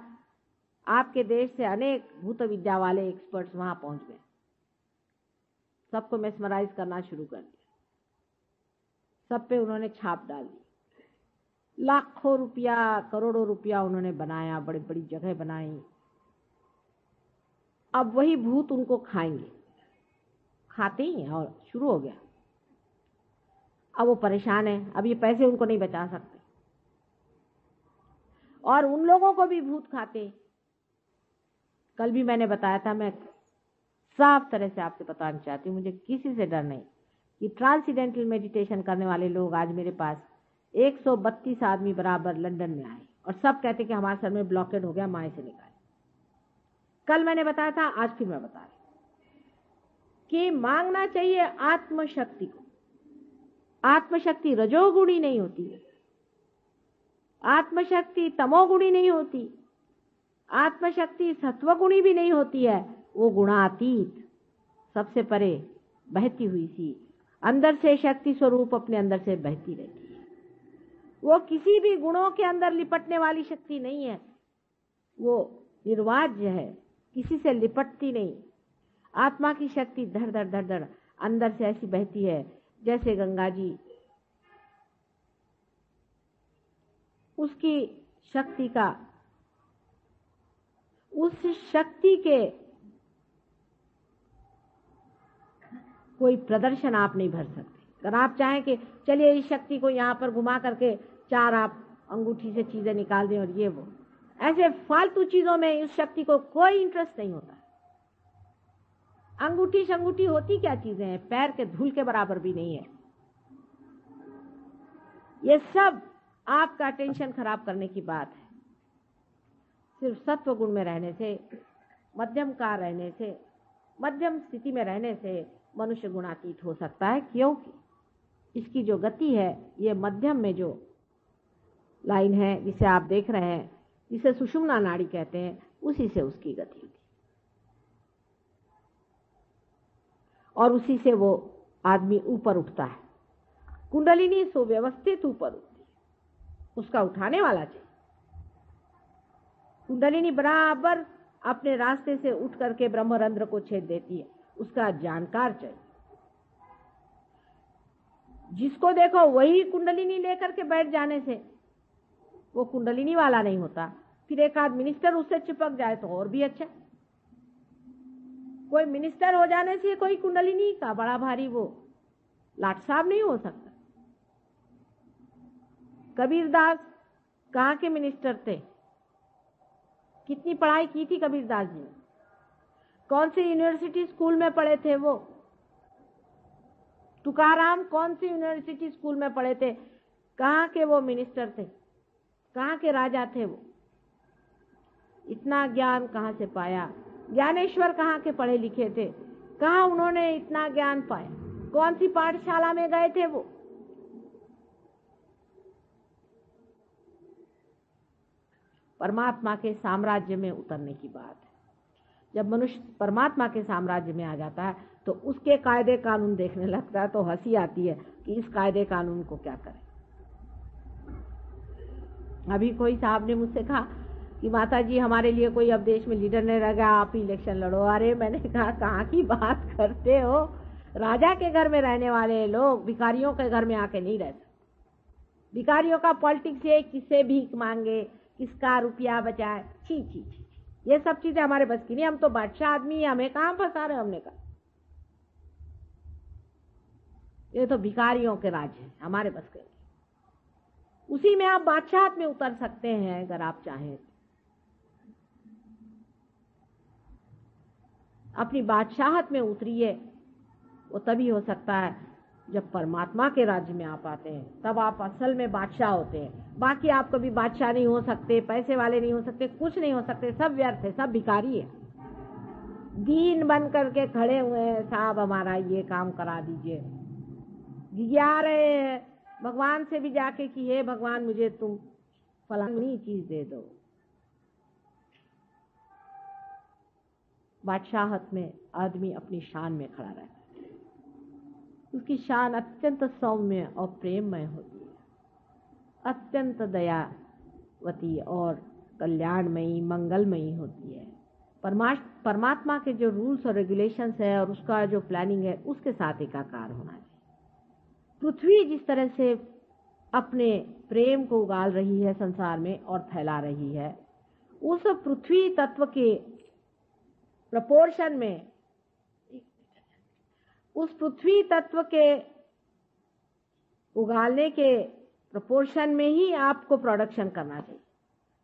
आपके देश से अनेक भूत विद्या वाले एक्सपर्ट्स वहां पहुंच गए। सबको मेस्मराइज करना शुरू कर दिया। सब पे उन्होंने छाप डाल दी। लाखों रुपया, करोड़ों रुपया उन्होंने बनाया, बड़ी बड़ी जगह बनाई। अब वही भूत उनको खाएंगे, खाते ही हैं और शुरू हो गया। अब वो परेशान है, अब ये पैसे उनको नहीं बचा सकते और उन लोगों को भी भूत खाते। कल भी मैंने बताया था, मैं साफ तरह से आपसे बताना चाहती हूँ, मुझे किसी से डर नहीं कि ट्रांसेंडेंटल मेडिटेशन करने वाले लोग आज मेरे पास 132 आदमी बराबर लंदन में आए और सब कहते कि हमारे सर में ब्लॉकेड हो गया, माए से निकाले। कल मैंने बताया था, आज फिर मैं बता रही कि मांगना चाहिए आत्मशक्ति को। आत्मशक्ति रजोगुणी नहीं होती है, आत्मशक्ति तमोगुणी नहीं होती, आत्मशक्ति सत्वगुणी भी नहीं होती है। वो गुणातीत, सबसे परे बहती हुई सी अंदर से शक्ति स्वरूप अपने अंदर से बहती रहती है। वो किसी भी गुणों के अंदर लिपटने वाली शक्ति नहीं है। वो निर्वाज्य है, किसी से लिपटती नहीं। आत्मा की शक्ति धड़ धड़ धड़ धड़ अंदर से ऐसी बहती है जैसे गंगा जी। उसकी शक्ति का, उस शक्ति के कोई प्रदर्शन आप नहीं भर सकते। अगर आप चाहें कि चलिए इस शक्ति को यहां पर घुमा करके चार आप अंगूठी से चीजें निकाल दें और ये वो, ऐसे फालतू चीजों में इस शक्ति को कोई इंटरेस्ट नहीं होता। अंगूठी शंगूठी होती क्या चीजें हैं, पैर के धूल के बराबर भी नहीं है। ये सब आपका टेंशन खराब करने की बात है। सिर्फ सत्व गुण में रहने से, मध्यम का रहने से, मध्यम स्थिति में रहने से मनुष्य गुणातीत हो सकता है, क्योंकि इसकी जो गति है, ये मध्यम में जो लाइन है जिसे आप देख रहे हैं, जिसे सुषुम्ना नाड़ी कहते हैं, उसी से उसकी गति होती और उसी से वो आदमी ऊपर उठता है। कुंडलिनी सुव्यवस्थित ऊपर उठती है, उसका उठाने वाला चाहिए। कुंडलिनी बराबर अपने रास्ते से उठ करके ब्रह्मरंध्र को छेद देती है, उसका जानकार चाहिए। जिसको देखो वही कुंडलिनी लेकर के बैठ जाने से वो कुंडलिनी वाला नहीं होता। फिर एक आध मिनिस्टर उससे चिपक जाए तो और भी अच्छा। कोई मिनिस्टर हो जाने से कोई कुंडलिनी का बड़ा भारी वो लाट साहब नहीं हो सकता। कबीरदास कहाँ के मिनिस्टर थे? कितनी पढ़ाई की थी कबीरदास जी ने? कौन सी यूनिवर्सिटी स्कूल में पढ़े थे वो? तुकाराम कौन सी यूनिवर्सिटी स्कूल में पढ़े थे? कहाँ के वो मिनिस्टर थे? कहाँ के राजा थे वो? इतना ज्ञान कहाँ से पाया? ज्ञानेश्वर कहाँ के पढ़े लिखे थे? कहाँ उन्होंने इतना ज्ञान पाया? कौन सी पाठशाला में गए थे वो? परमात्मा के साम्राज्य में उतरने की बात है। जब मनुष्य परमात्मा के साम्राज्य में आ जाता है तो उसके कायदे कानून देखने लगता है तो हंसी आती है कि इस कायदे कानून को क्या करें। अभी कोई साहब ने मुझसे कहा कि माता जी हमारे लिए कोई अब देश में लीडर नहीं रह गया, आप ही इलेक्शन लड़ो। अरे मैंने कहा कहाँ की बात करते हो? राजा के घर में रहने वाले लोग भिखारियों के घर में आके नहीं रह सकते। भिखारियों का पॉलिटिक्स है, किससे भीख मांगे, किसका रुपया बचाए, छी छी छी, ये सब चीजें हमारे बस की नहीं। हम तो बादशाह आदमी है, हमें कहाँ फंसा रहे? हमने कहा ये तो भिखारियों के राज है, हमारे बस के। उसी में आप बादशाहत में उतर सकते हैं अगर आप चाहें। अपनी बादशाहत में उतरिए, वो तभी हो सकता है जब परमात्मा के राज्य में आप आते हैं तब आप असल में बादशाह होते हैं। बाकी आप कभी बादशाह नहीं हो सकते, पैसे वाले नहीं हो सकते, कुछ नहीं हो सकते, सब व्यर्थ है, सब भिखारी है। दीन बन करके खड़े हुए हैं, साहब हमारा ये काम करा दीजिए, गिरा रहे हैं भगवान से भी जाके कि हे भगवान मुझे तुम फलानी चीज दे दो। बादशाहत में आदमी अपनी शान में खड़ा रहता है, उसकी शान अत्यंत सौम्य और प्रेममय होती है, अत्यंत दयावती और कल्याणमयी मंगलमयी होती है। परमात्मा के जो रूल्स और रेगुलेशंस है और उसका जो प्लानिंग है उसके साथ एकाकार होना चाहिए। पृथ्वी जिस तरह से अपने प्रेम को उगाल रही है संसार में और फैला रही है, उस पृथ्वी तत्व के प्रपोर्शन में, उस पृथ्वी तत्व के उगालने के प्रपोर्शन में ही आपको प्रोडक्शन करना चाहिए।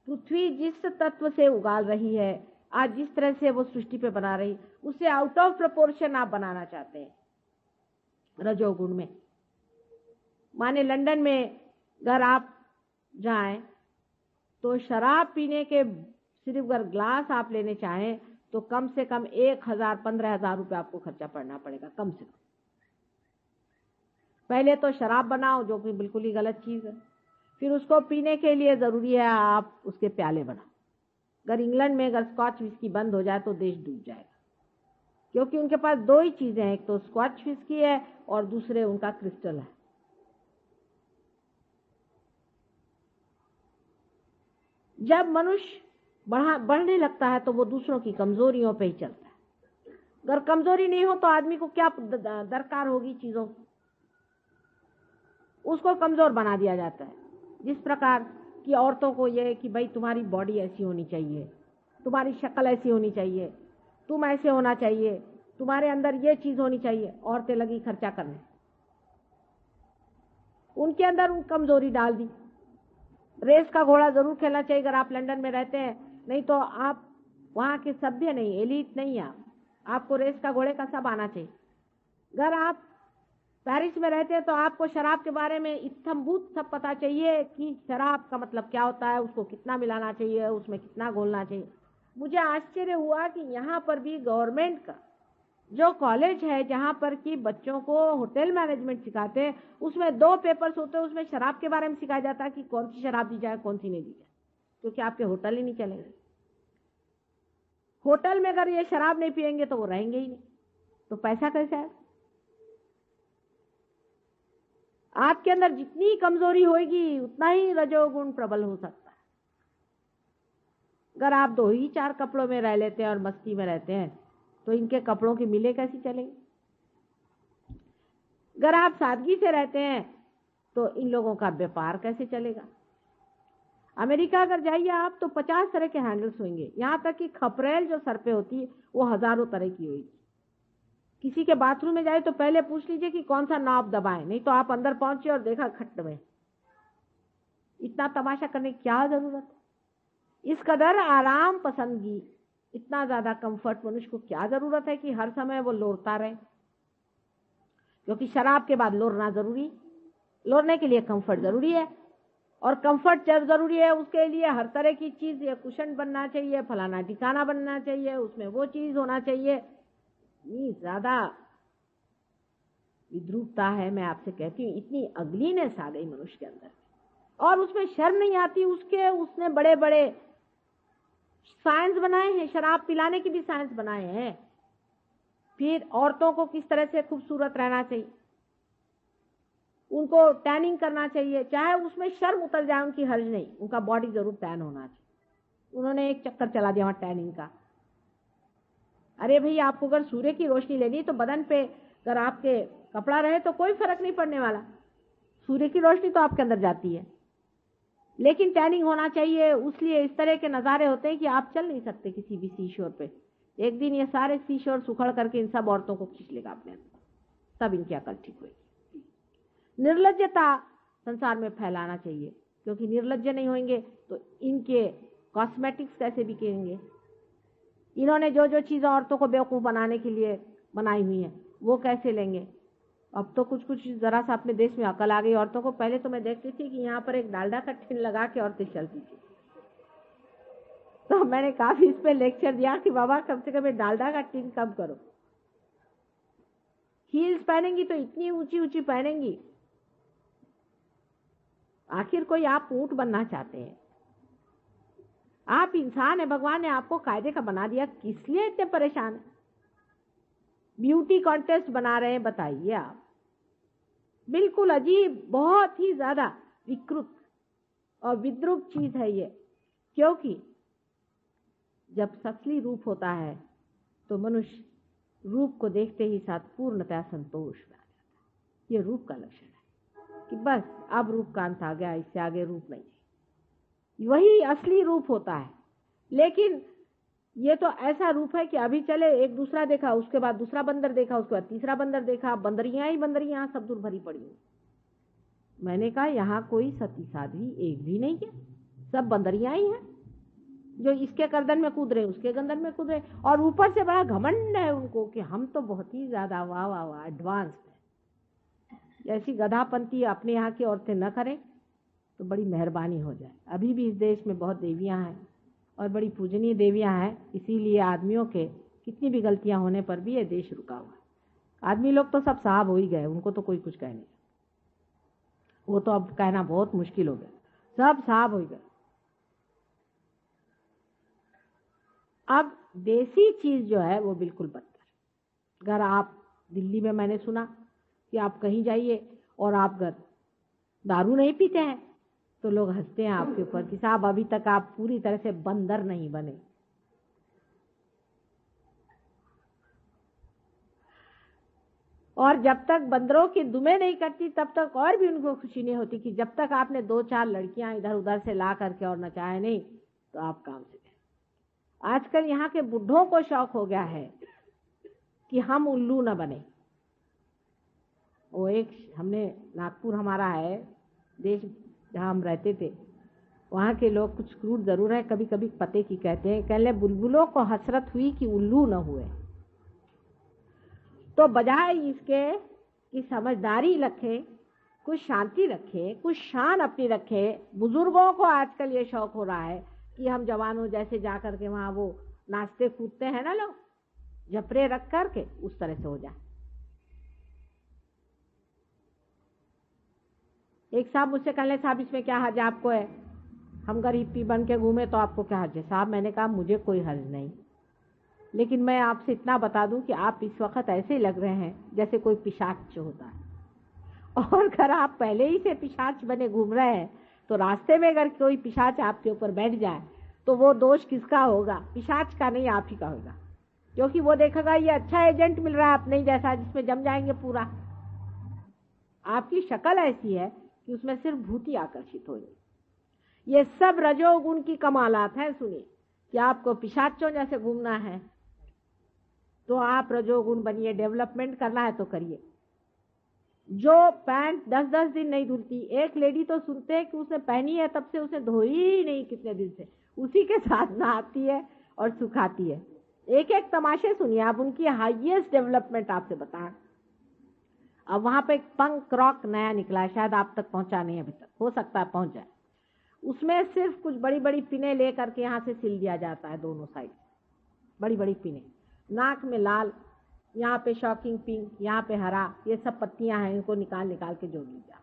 पृथ्वी जिस तत्व से उगाल रही है, आज जिस तरह से वो सृष्टि पे बना रही, उससे आउट ऑफ प्रपोर्शन आप बनाना चाहते हैं रजोगुण में। माने लंदन में अगर आप जाएं तो शराब पीने के सिर्फ अगर ग्लास आप लेने चाहें तो कम से कम 1,000-15,000 रुपये आपको खर्चा पड़ना पड़ेगा, कम से कम। पहले तो शराब बनाओ जो कि बिल्कुल ही गलत चीज है, फिर उसको पीने के लिए जरूरी है आप उसके प्याले बनाओ। अगर इंग्लैंड में अगर स्कॉच विस्की बंद हो जाए तो देश डूब जाएगा, क्योंकि उनके पास दो ही चीजें हैं, एक तो स्कॉच विस्की है और दूसरे उनका क्रिस्टल है। जब मनुष्य बढ़ने लगता है तो वो दूसरों की कमजोरियों पे ही चलता है। अगर कमजोरी नहीं हो तो आदमी को क्या दरकार होगी चीजों, उसको कमजोर बना दिया जाता है। जिस प्रकार की औरतों को यह कि भाई तुम्हारी बॉडी ऐसी होनी चाहिए, तुम्हारी शक्ल ऐसी होनी चाहिए, तुम ऐसे होना चाहिए, तुम्हारे अंदर ये चीज होनी चाहिए, औरतें लगी खर्चा करने, उनके अंदर उन कमजोरी डाल दी। रेस का घोड़ा जरूर खेलना चाहिए अगर आप लंदन में रहते हैं, नहीं तो आप वहां के सभ्य नहीं, एलीट नहीं है, आपको रेस का घोड़े का सब आना चाहिए। अगर आप पेरिस में रहते हैं तो आपको शराब के बारे में इत्थम्भूत सब पता चाहिए कि शराब का मतलब क्या होता है, उसको कितना मिलाना चाहिए, उसमें कितना घोलना चाहिए। मुझे आश्चर्य हुआ कि यहाँ पर भी गवर्नमेंट का जो कॉलेज है जहाँ पर कि बच्चों को होटल मैनेजमेंट सिखाते हैं, उसमें 2 पेपर्स होते हैं, उसमें शराब के बारे में सिखाया जाता है कि कौन सी शराब दी जाए कौन सी नहीं दी जाए, क्योंकि आपके होटल ही नहीं चलेंगे। होटल में अगर ये शराब नहीं पियेंगे तो वो रहेंगे ही नहीं, तो पैसा कैसे आए? आपके अंदर जितनी कमजोरी होगी उतना ही रजोगुण प्रबल हो सकता है। अगर आप 2 ही 4 कपड़ों में रह लेते हैं और मस्ती में रहते हैं तो इनके कपड़ों की मिलें कैसी चलेंगी? अगर आप सादगी से रहते हैं तो इन लोगों का व्यापार कैसे चलेगा? अमेरिका अगर जाइए आप तो 50 तरह के हैंडल्स होंगे, यहां तक कि खपरेल जो सर पे होती है वो हजारों तरह की होगी। किसी के बाथरूम में जाए तो पहले पूछ लीजिए कि कौन सा नॉब दबाएं, नहीं तो आप अंदर पहुंचे और देखा खट्ट में। इतना तमाशा करने की क्या जरूरत है? इस कदर आराम पसंदगी, इतना ज्यादा कंफर्ट मनुष्य को क्या जरूरत है कि हर समय वो लोरता रहे? क्योंकि शराब के बाद लोरना जरूरी, लोरने के लिए कंफर्ट जरूरी है, और कंफर्ट जब जरूरी है उसके लिए हर तरह की चीज, ये कुशन बनना चाहिए, फलाना ठिकाना बनना चाहिए, उसमें वो चीज होना चाहिए। इतनी ज्यादा विद्रूपता है, मैं आपसे कहती हूँ, इतनी अगलीनेस आ गई मनुष्य के अंदर, और उसमें शर्म नहीं आती। उसने बड़े बड़े साइंस बनाए हैं, शराब पिलाने की भी साइंस बनाए हैं। फिर औरतों को किस तरह से खूबसूरत रहना चाहिए, उनको टैनिंग करना चाहिए, चाहे उसमें शर्म उतर जाए उनकी, हर्ज नहीं, उनका बॉडी जरूर टैन होना चाहिए। उन्होंने एक चक्कर चला दिया वहां टैनिंग का। अरे भाई, आपको अगर सूर्य की रोशनी लेनी तो बदन पे अगर आपके कपड़ा रहे तो कोई फर्क नहीं पड़ने वाला, सूर्य की रोशनी तो आपके अंदर जाती है, लेकिन टैनिंग होना चाहिए। इसलिए इस तरह के नज़ारे होते हैं कि आप चल नहीं सकते किसी भी सीशोर पे। एक दिन ये सारे सीशोर सुखड़ करके इन सब औरतों को खींच लेगा अपने अंदर, तब इनकी अकल ठीक होगी। निर्लज्जता संसार में फैलाना चाहिए, क्योंकि निर्लज्ज नहीं होंगे तो इनके कॉस्मेटिक्स कैसे बिकेंगे? इन्होंने जो जो चीज़ें औरतों को बेवकूफ़ बनाने के लिए बनाई हुई हैं वो कैसे लेंगे? अब तो कुछ कुछ जरा सा अपने देश में अकल आ गई औरतों को। पहले तो मैं देखती थी कि यहाँ पर एक डालडा का टिन लगा के औरतें चलती थी। तो मैंने काफी इस पे लेक्चर दिया कि बाबा कम से कम डालडा का टिन कम करो। हील्स पहनेंगी तो इतनी ऊंची ऊंची पहनेंगी, आखिर कोई आप ऊंट बनना चाहते हैं? आप इंसान है, भगवान ने आपको कायदे का बना दिया, किस लिए इतने परेशान है? ब्यूटी कॉन्टेस्ट बना रहे हैं, बताइए आप। बिल्कुल अजीब, बहुत ही ज्यादा विकृत और विद्रूप चीज है ये। क्योंकि जब असली रूप होता है तो मनुष्य रूप को देखते ही साथ पूर्णतः संतोष में आ जाता है। ये रूप का लक्षण है कि बस अब रूप का अंत आ गया, इससे आगे रूप नहीं है। वही असली रूप होता है। लेकिन ये तो ऐसा रूप है कि अभी चले एक दूसरा देखा, उसके बाद दूसरा बंदर देखा, उसके बाद तीसरा बंदर देखा, बंदरियां ही बंदरियां सब दूर भरी पड़ी हुई। मैंने कहा यहाँ कोई सती साध्वी एक भी नहीं है, सब बंदरियां ही हैं जो इसके गर्दन में कूद रहे, उसके गर्दन में कूद रहे, और ऊपर से बड़ा घमंड है उनको कि हम तो बहुत ही ज्यादा वाह वाह वाह एडवांस है। ऐसी गधापंती अपने यहाँ की औरतें न करें तो बड़ी मेहरबानी हो जाए। अभी भी इस देश में बहुत देवियां हैं और बड़ी पूजनीय देवियां हैं, इसीलिए आदमियों के कितनी भी गलतियां होने पर भी ये देश रुका हुआ है। आदमी लोग तो सब साहब हो ही गए, उनको तो कोई कुछ कह नहीं, वो तो अब कहना बहुत मुश्किल हो गया, सब साहब हो गए। अब देसी चीज जो है वो बिल्कुल बदतर। अगर आप दिल्ली में, मैंने सुना कि आप कहीं जाइए और आप अगर दारू नहीं पीते हैं तो लोग हंसते हैं आपके ऊपर कि साहब अभी तक आप पूरी तरह से बंदर नहीं बने। और जब तक बंदरों की दुमें नहीं करती तब तक और भी उनको खुशी नहीं होती कि जब तक आपने 2-4 लड़कियां इधर उधर से ला करके और नचाए नहीं तो आप काम से गए। आजकल यहाँ के बुढ़ों को शौक हो गया है कि हम उल्लू न बने। वो एक हमने नागपुर हमारा है देश जहाँ हम रहते थे, वहाँ के लोग कुछ क्रूर जरूर है, कभी कभी पते की कहते हैं, कहले बुलबुलों को हसरत हुई कि उल्लू न हुए। तो बजाय इसके कि समझदारी रखे, कुछ शांति रखे, कुछ शान अपनी रखे, बुजुर्गों को आजकल ये शौक हो रहा है कि हम जवानों जैसे जा करके वहां वो नाचते कूदते हैं ना लोग, झपरे रख करके उस तरह से हो जाए। एक साहब मुझसे कहले साहब इसमें क्या हर्ज आपको है, हम गरीब पी बन के घूमे तो आपको क्या हर्ज है? साहब मैंने कहा मुझे कोई हर्ज नहीं, लेकिन मैं आपसे इतना बता दूं कि आप इस वक्त ऐसे लग रहे हैं जैसे कोई पिशाच होता है। और अगर आप पहले ही से पिशाच बने घूम रहे हैं तो रास्ते में अगर कोई पिशाच आपके ऊपर बैठ जाए तो वो दोष किसका होगा? पिशाच का नहीं, आप ही का होगा। क्योंकि वो देखेगा ये अच्छा एजेंट मिल रहा है अपने ही जैसा, जिसमें जम जाएंगे पूरा। आपकी शक्ल ऐसी है कि उसमें सिर्फ भूति आकर्षित होगी। ये सब रजोगुण की कमालात है। सुनिए कि आपको पिशाचों जैसे घूमना है तो आप रजोगुण बनिए, डेवलपमेंट करना है तो करिए। जो पैंट 10-10 दिन नहीं धुलती, एक लेडी तो सुनते हैं कि उसने पहनी है तब से उसने धोई ही नहीं कितने दिन से, उसी के साथ नहाती है और सुखाती है। एक एक तमाशे सुनिए आप, उनकी हाईएस्ट डेवलपमेंट आपसे बताएं। अब वहां पे एक पंक रॉक नया निकला, शायद आप तक पहुंचा नहीं अभी तक, हो सकता है पहुंच जाए। उसमें सिर्फ कुछ बड़ी बड़ी पिने लेकर के यहाँ से सिल दिया जाता है, दोनों साइड बड़ी बड़ी पिने, नाक में लाल, यहाँ पे शॉकिंग पिंक, यहाँ पे हरा, ये सब पत्तियां हैं, इनको निकाल निकाल के जोड़ लीजिए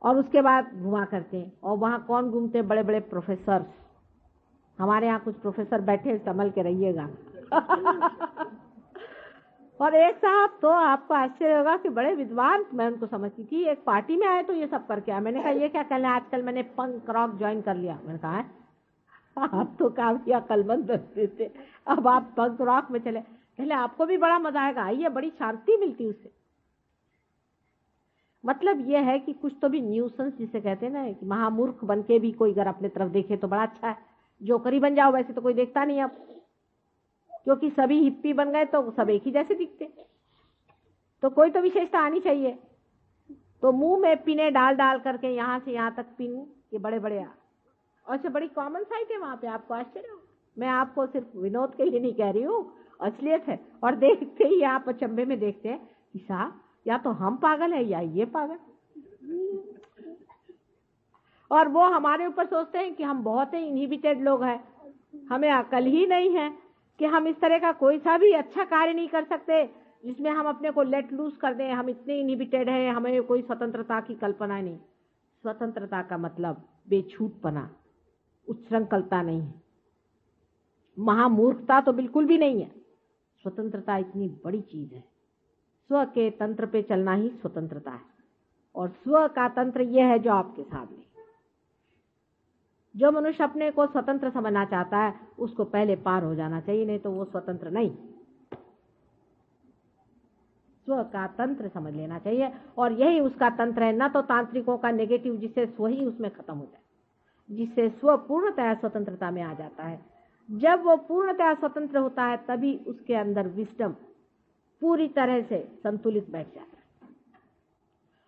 और उसके बाद घुमा करते हैं। और वहां कौन घूमते? बड़े बड़े प्रोफेसर। हमारे यहाँ कुछ प्रोफेसर बैठे, संभल के रहिएगा। और एक साहब तो आपको आश्चर्य होगा कि बड़े विद्वान, मैं उनको समझती थी, एक पार्टी में आए तो ये सब करके आए। मैंने कहा ये क्या कहना है, आजकल मैंने पंक रॉक ज्वाइन कर लिया। मैंने कहा है आप तो काफी अकलमंद बनते थे, अब आप पंक रॉक में चले। पहले आपको भी बड़ा मजा आएगा, आइए, बड़ी शांति मिलती उससे। मतलब ये है कि कुछ तो भी न्यूसेंस जिसे कहते हैं ना, कि महामूर्ख बन के भी कोई अगर अपने तरफ देखे तो बड़ा अच्छा है। जोकरी बन जाओ वैसे तो कोई देखता नहीं अब, क्योंकि सभी हिप्पी बन गए तो सब एक ही जैसे दिखते, तो कोई तो विशेषता आनी चाहिए। तो मुंह में पिने डाल डाल करके यहाँ से यहाँ तक पिन, ये बड़े बड़े और से बड़ी कॉमन साइट है वहां पे, आपको आश्चर्य हो। मैं आपको सिर्फ विनोद के लिए नहीं कह रही हूँ, असलियत है। और देखते ही आप अचंभे में देखते हैं कि साहब या तो हम पागल है या ये पागल। और वो हमारे ऊपर सोचते हैं कि हम बहुत ही इनहिबिटेड लोग हैं, हमें अकल ही नहीं है कि हम इस तरह का कोई सा भी अच्छा कार्य नहीं कर सकते जिसमें हम अपने को लेट लूज कर दें। हम इतने इनहिबिटेड हैं, हमें कोई स्वतंत्रता की कल्पना नहीं। स्वतंत्रता का मतलब बेछूटपना, उच्छृंखलता नहीं है, महामूर्खता तो बिल्कुल भी नहीं है। स्वतंत्रता इतनी बड़ी चीज है। स्व के तंत्र पे चलना ही स्वतंत्रता है, और स्व का तंत्र यह है जो आपके सामने। जो मनुष्य अपने को स्वतंत्र समझना चाहता है उसको पहले पार हो जाना चाहिए, नहीं तो वो स्वतंत्र नहीं। स्व का तंत्र समझ लेना चाहिए, और यही उसका तंत्र है। न तो तांत्रिकों का नेगेटिव जिससे स्व ही उसमें खत्म हो जाए, जिससे स्व पूर्णतः स्वतंत्रता में आ जाता है। जब वो पूर्णतः स्वतंत्र होता है तभी उसके अंदर विस्डम पूरी तरह से संतुलित बैठ जाता है।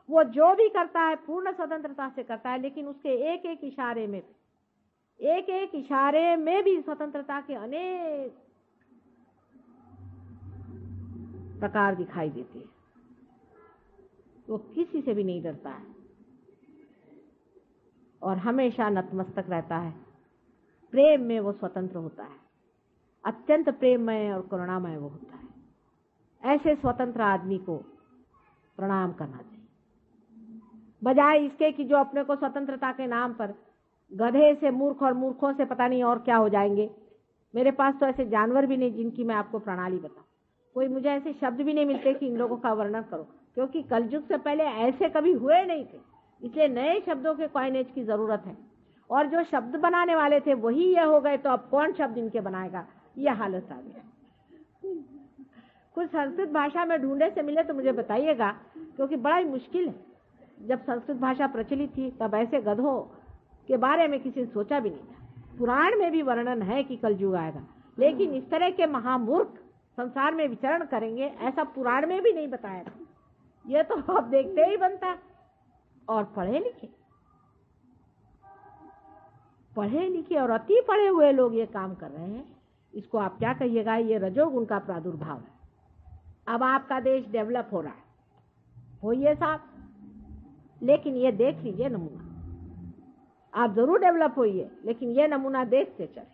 वो जो भी करता है पूर्ण स्वतंत्रता से करता है, लेकिन उसके एक एक इशारे में भी स्वतंत्रता के अनेक प्रकार दिखाई देते हैं। वो किसी से भी नहीं डरता है और हमेशा नतमस्तक रहता है। प्रेम में वो स्वतंत्र होता है, अत्यंत प्रेममय और करुणामय वो होता है। ऐसे स्वतंत्र आदमी को प्रणाम करना चाहिए, बजाय इसके कि जो अपने को स्वतंत्रता के नाम पर गधे से मूर्ख और मूर्खों से पता नहीं और क्या हो जाएंगे। मेरे पास तो ऐसे जानवर भी नहीं जिनकी मैं आपको प्रणाली बताऊं। कोई मुझे ऐसे शब्द भी नहीं मिलते कि इन लोगों का वर्णन करो, क्योंकि कलयुग से पहले ऐसे कभी हुए नहीं थे। इसलिए नए शब्दों के कॉइनेज की जरूरत है, और जो शब्द बनाने वाले थे वही ये हो गए, तो अब कौन शब्द इनके बनाएगा, ये हालत आ गई। कुछ संस्कृत भाषा में ढूंढे से मिले तो मुझे बताइएगा, क्योंकि बड़ा ही मुश्किल है। जब संस्कृत भाषा प्रचलित थी तब ऐसे गधों के बारे में किसी ने सोचा भी नहीं था। पुराण में भी वर्णन है कि कलयुग आएगा, लेकिन इस तरह के महामूर्ख संसार में विचरण करेंगे ऐसा पुराण में भी नहीं बताया था। ये तो आप देखते ही बनता है। और पढ़े लिखे और अति पढ़े हुए लोग ये काम कर रहे हैं, इसको आप क्या कहिएगा? ये रजोगुण का प्रादुर्भाव है। अब आपका देश डेवलप हो रहा है, होइए साहब, लेकिन ये देख लीजिए नमूना। आप जरूर डेवलप होइए, लेकिन ये नमूना देखते चले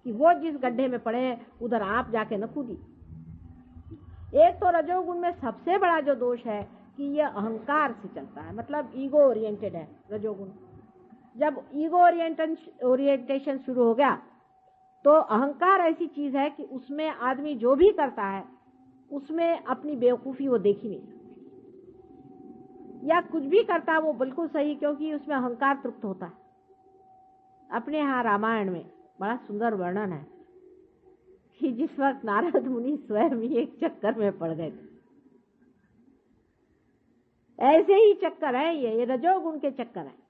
कि वो जिस गड्ढे में पड़े हैं उधर आप जाके न कूदिए। एक तो रजोगुण में सबसे बड़ा जो दोष है कि ये अहंकार से चलता है, मतलब ईगो ओरिएंटेड है रजोगुण। जब ईगो ओरिएंटेशन शुरू हो गया तो अहंकार ऐसी चीज है कि उसमें आदमी जो भी करता है उसमें अपनी बेवकूफी वो देख ही नहीं सकता, या कुछ भी करता है वो बिल्कुल सही, क्योंकि उसमें अहंकार तृप्त होता है। अपने यहाँ रामायण में बड़ा सुंदर वर्णन है कि जिस वक्त नारद मुनि स्वयं ही एक चक्कर में पड़ गए थे, ऐसे ही चक्कर है ये रजोगुण के चक्कर है।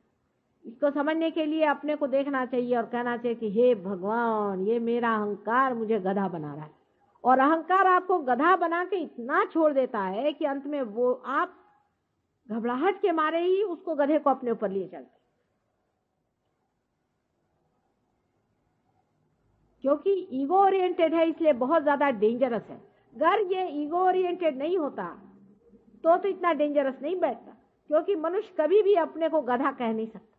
इसको समझने के लिए अपने को देखना चाहिए और कहना चाहिए कि हे भगवान, ये मेरा अहंकार मुझे गधा बना रहा है। और अहंकार आपको गधा बना के इतना छोड़ देता है कि अंत में वो आप घबराहट के मारे ही उसको गधे को अपने ऊपर लिए चलते, क्योंकि ईगो ओरिएंटेड है, इसलिए बहुत ज्यादा डेंजरस है। अगर ये ईगो ओरिएंटेड नहीं होता तो इतना डेंजरस नहीं बैठता, क्योंकि मनुष्य कभी भी अपने को गधा कह नहीं सकता।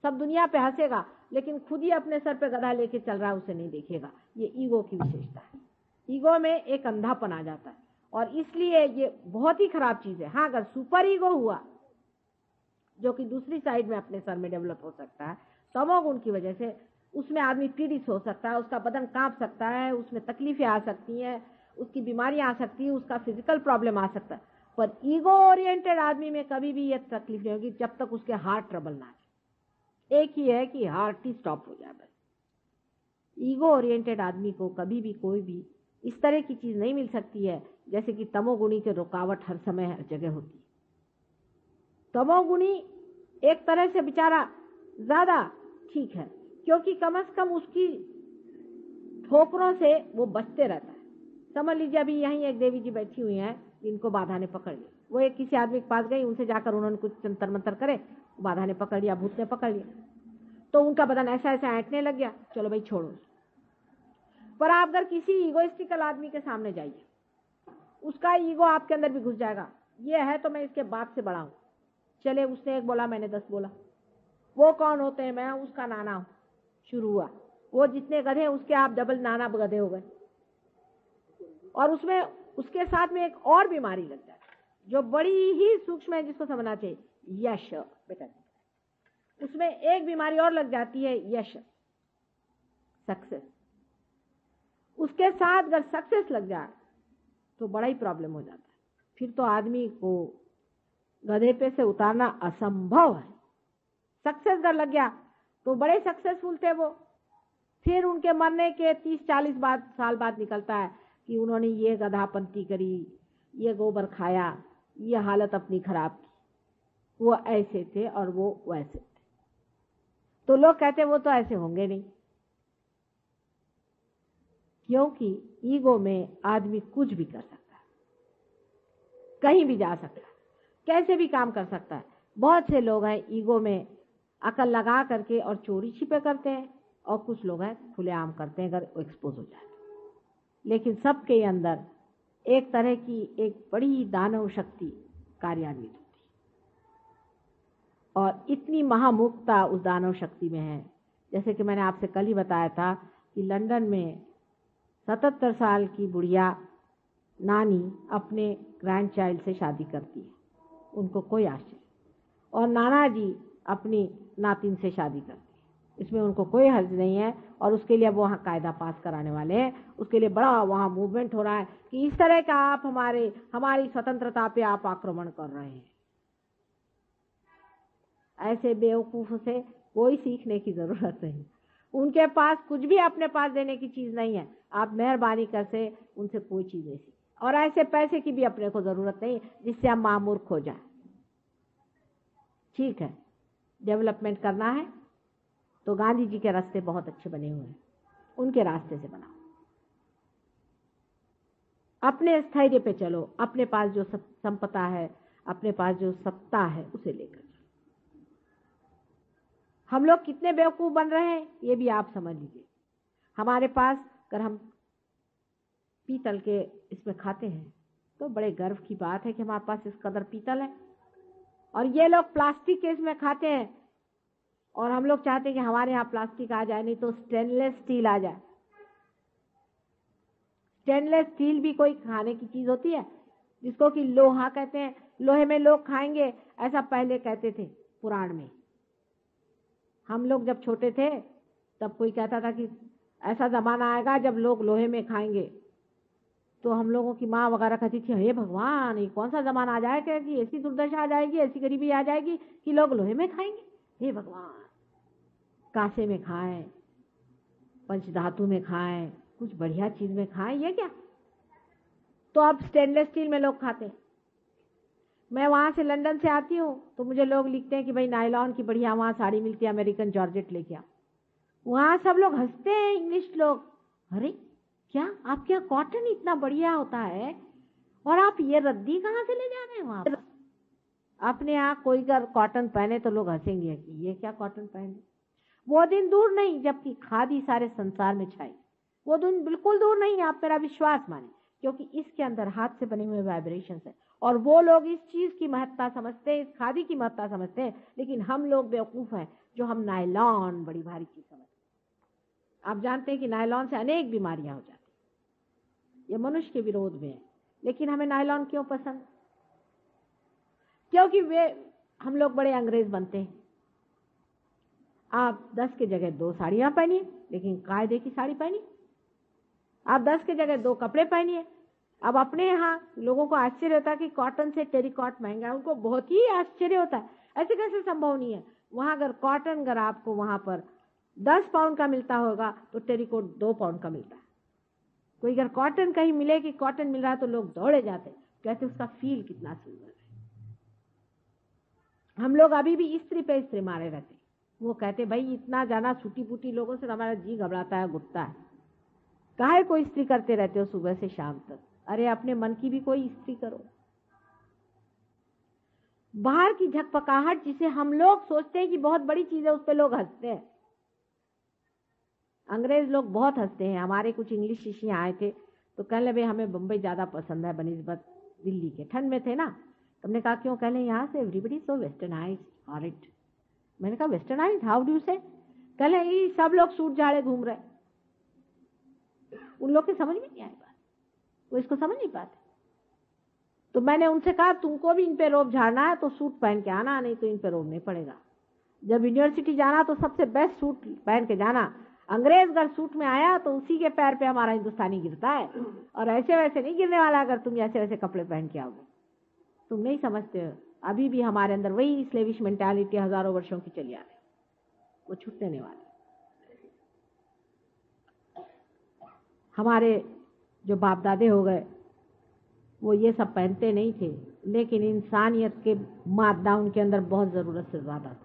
सब दुनिया पे हंसेगा, लेकिन खुद ही अपने सर पे गधा लेके चल रहा है उसे नहीं देखेगा। ये ईगो की विशेषता है। ईगो में एक अंधापन आ जाता है, और इसलिए ये बहुत ही खराब चीज है। हाँ, अगर सुपर ईगो हुआ, जो कि दूसरी साइड में अपने सर में डेवलप हो सकता है, तमोगुण की वजह से उसमें आदमी पीड़ित हो सकता है, उसका बदन कांप सकता है, उसमें तकलीफें आ सकती हैं, उसकी बीमारियां आ सकती है, उसका फिजिकल प्रॉब्लम आ सकता है। पर ईगो ओरिएंटेड आदमी में कभी भी यह तकलीफ नहीं होगी जब तक उसके हार्ट ट्रबल ना आए। एक ही है कि हार्ट ही स्टॉप हो जाए बस। ईगो ओरिएंटेड आदमी को कभी भी कोई भी इस तरह की चीज नहीं मिल सकती है जैसे कि तमोगुणी की रुकावट हर समय हर जगह होती है। तमोगुणी एक तरह से बेचारा ज्यादा ठीक है, क्योंकि कम से कम उसकी ठोकरों से वो बचते रहता है। समझ लीजिए अभी यहीं एक देवी जी बैठी हुई हैं जिनको बाधा ने पकड़ लिया। वो एक किसी आदमी के पास गई, उनसे जाकर उन्होंने कुछ जंतर मंतर करे, बाधा ने पकड़ लिया, भूत ने पकड़ लिया, तो उनका बदन ऐसा ऐसा ऐंठने लग गया। चलो भाई छोड़ो। पर आप अगर किसी इगोइस्टिकल आदमी के सामने जाइए, उसका ईगो आपके अंदर भी घुस जाएगा, ये है तो मैं इसके बाप से बड़ा हूं। चले उसने 1 बोला, मैंने 10 बोला, वो कौन होते हैं, मैं उसका नाना हूं। शुरू हुआ, वो जितने गधे उसके आप डबल नाना गधे हो गए। और उसमें उसके साथ में एक और बीमारी लग जाती है जो बड़ी ही सूक्ष्म है, जिसको समझना चाहिए, यश। बेटा उसमें एक बीमारी और लग जाती है, यश, सक्सेस। उसके साथ अगर सक्सेस लग जाए तो बड़ा ही प्रॉब्लम हो जाता है। फिर तो आदमी को गधे पे से उतारना असंभव है। सक्सेस अगर लग गया तो बड़े सक्सेसफुल थे वो, फिर उनके मरने के 30-40 साल बाद निकलता है कि उन्होंने ये गधापंती करी, ये गोबर खाया, ये हालत अपनी खराब की, वो ऐसे थे और वो वैसे थे। तो लोग कहते वो तो ऐसे होंगे नहीं, क्योंकि ईगो में आदमी कुछ भी कर सकता है, कहीं भी जा सकता है, कैसे भी काम कर सकता है। बहुत से लोग हैं ईगो में अकल लगा करके और चोरी छिपे करते हैं, और कुछ लोग हैं खुलेआम करते हैं अगर एक्सपोज हो जाए। लेकिन सबके अंदर एक तरह की एक बड़ी दानव शक्ति कार्यान्वित होती है, और इतनी महामुक्ता उस दानव शक्ति में है। जैसे कि मैंने आपसे कल ही बताया था कि लंदन में 77 साल की बुढ़िया नानी अपने ग्रैंड चाइल्ड से शादी करती है, उनको कोई आश्चर्य, और नाना जी अपनी नातिन से शादी करते हैं, इसमें उनको कोई हर्ज नहीं है। और उसके लिए वो वहाँ कायदा पास कराने वाले हैं, उसके लिए बड़ा वहाँ मूवमेंट हो रहा है कि इस तरह का आप हमारी स्वतंत्रता पे आप आक्रमण कर रहे हैं। ऐसे बेवकूफ से कोई सीखने की जरूरत नहीं, उनके पास कुछ भी अपने पास देने की चीज नहीं है। आप मेहरबानी कर से उनसे कोई चीज नहीं सीख, और ऐसे पैसे की भी अपने को जरूरत नहीं जिससे हम मामूर्ख हो जाए। ठीक है, डेवलपमेंट करना है तो गांधी जी के रास्ते बहुत अच्छे बने हुए हैं, उनके रास्ते से बनाओ। अपने स्थैर्य पे चलो, अपने पास जो संपदा है, अपने पास जो सत्ता है, उसे लेकर चलो। हम लोग कितने बेवकूफ बन रहे हैं ये भी आप समझ लीजिए। हमारे पास अगर हम पीतल के इसमें खाते हैं तो बड़े गर्व की बात है कि हमारे पास इस कदर पीतल है, और ये लोग प्लास्टिक के इसमें खाते हैं, और हम लोग चाहते हैं कि हमारे यहाँ प्लास्टिक आ जाए, नहीं तो स्टेनलेस स्टील आ जाए। स्टेनलेस स्टील भी कोई खाने की चीज होती है, जिसको कि लोहा कहते हैं। लोहे में लोग खाएंगे, ऐसा पहले कहते थे पुराण में। हम लोग जब छोटे थे तब कोई कहता था कि ऐसा जमाना आएगा जब लोग लोहे में खाएंगे, तो हम लोगों की माँ वगैरह कहती थी, हे भगवान, ये कौन सा जमाना आ जाएगा कि ऐसी दुर्दशा आ जाएगी, ऐसी गरीबी आ जाएगी कि लोग लोहे में खाएंगे। हे भगवान, कांसे में खाएं, पंचधातु में खाएं, कुछ बढ़िया चीज में खाएं, ये क्या। तो अब स्टेनलेस स्टील में लोग खाते हैं। मैं वहां से लंदन से आती हूँ तो मुझे लोग लिखते हैं कि भाई नायलॉन की बढ़िया वहां साड़ी मिलती है, अमेरिकन जॉर्जेट लेके आओ। वहां सब लोग हंसते हैं, इंग्लिश लोग, अरे क्या आपके यहाँ कॉटन इतना बढ़िया होता है, और आप ये रद्दी कहाँ से ले जा रहे हैं वहां पर। अपने यहाँ कोई अगर कॉटन पहने तो लोग हंसेंगे कि ये क्या कॉटन पहने। वो दिन दूर नहीं जबकि खादी सारे संसार में छाई, वो दिन बिल्कुल दूर नहीं है, आप मेरा विश्वास माने, क्योंकि इसके अंदर हाथ से बने हुए वाइब्रेशंस है। और वो लोग इस चीज की महत्ता समझते हैं, इस खादी की महत्ता समझते हैं, लेकिन हम लोग बेवकूफ हैं जो हम नायलॉन बड़ी भारी चीज समझते हैं। आप जानते हैं कि नायलॉन से अनेक बीमारियां हो जाती हैं, ये मनुष्य के विरोध में है। लेकिन हमें नायलॉन क्यों पसंद? क्योंकि वे हम लोग बड़े अंग्रेज बनते हैं। आप 10 के जगह 2 साड़ियां पहनिए, लेकिन कायदे की साड़ी पहनिए। आप 10 के जगह 2 कपड़े पहनिए। अब अपने यहाँ लोगों को आश्चर्य होता है कि कॉटन से टेरिकॉट महंगा है, उनको बहुत ही आश्चर्य होता है, ऐसे कैसे संभव नहीं है। वहां अगर कॉटन अगर आपको वहां पर 10 पाउंड का मिलता होगा तो टेरिकॉट 2 पाउंड का मिलता है। कोई अगर कॉटन कहीं मिले कि कॉटन मिल रहा है तो लोग दौड़े जाते, कहते उसका फील कितना सुंदर है। हम लोग अभी भी इस्त्री पे इस्त्री मारे रहते, वो कहते भाई इतना जाना छुट्टी पुटी लोगों से हमारा जी घबराता है, घुटता है, काहे को इस्त्री करते रहते हो सुबह से शाम तक। अरे अपने मन की भी कोई इस्त्री करो। बाहर की झकपकाहट जिसे हम लोग सोचते हैं कि बहुत बड़ी चीज है, उस पर लोग हंसते हैं। अंग्रेज लोग बहुत हंसते हैं। हमारे कुछ इंग्लिश शिष्य आए थे तो कहने लगे हमें बम्बई ज़्यादा पसंद है बनिस्बत दिल्ली के। ठंड में थे ना, तो हमने कहा क्यों? कहने यहाँ से everybody so westernised for it. मैंने कहा वेस्टर्नाइज्ड, हाउ डू से? कहले ये सब लोग सूट झाड़े घूम रहे। उन लोग की समझ में नहीं आई बात, वो इसको समझ नहीं पाते। तो मैंने उनसे कहा तुमको भी इन पे रोब झाड़ना है तो सूट पहन के आना, नहीं तो इन पे रोब नहीं पड़ेगा। जब यूनिवर्सिटी जाना तो सबसे बेस्ट सूट पहन के जाना। अंग्रेज अगर सूट में आया तो उसी के पैर पे हमारा हिंदुस्तानी गिरता है, और ऐसे वैसे नहीं गिरने वाला अगर तुम ऐसे वैसे कपड़े पहन के आओगे। तुम नहीं समझते हो, अभी भी हमारे अंदर वही स्लेविश मेंटालिटी हजारों वर्षों की चली आ रही, वो छूटने नहीं वाली। हमारे जो बाप दादे हो गए वो ये सब पहनते नहीं थे, लेकिन इंसानियत के मादा उनके अंदर बहुत जरूरत से ज्यादा था।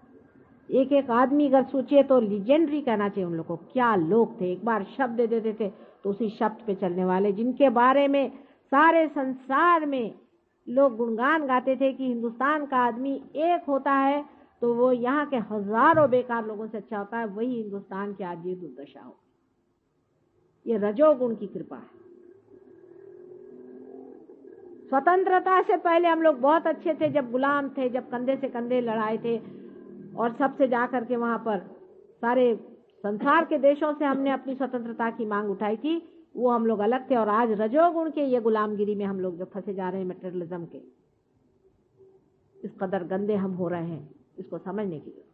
एक एक आदमी अगर सोचे तो लीजेंडरी कहना चाहिए उन लोगों को। क्या लोग थे, एक बार शब्द दे देते थे तो उसी शब्द पे चलने वाले, जिनके बारे में सारे संसार में लोग गुणगान गाते थे कि हिंदुस्तान का आदमी एक होता है तो वो यहाँ के हजारों बेकार लोगों से अच्छा होता है। वही हिंदुस्तान की आज ये दुर्दशा हो। ये रजोगुण की कृपा है। स्वतंत्रता से पहले हम लोग बहुत अच्छे थे, जब गुलाम थे, जब कंधे से कंधे लड़ाए थे और सबसे जाकर के वहां पर सारे संसार के देशों से हमने अपनी स्वतंत्रता की मांग उठाई थी, वो हम लोग अलग थे। और आज रजोगुण के ये गुलामगिरी में हम लोग जो फंसे जा रहे हैं, मटेरियलिज्म के, इस कदर गंदे हम हो रहे हैं, इसको समझने की जरूरत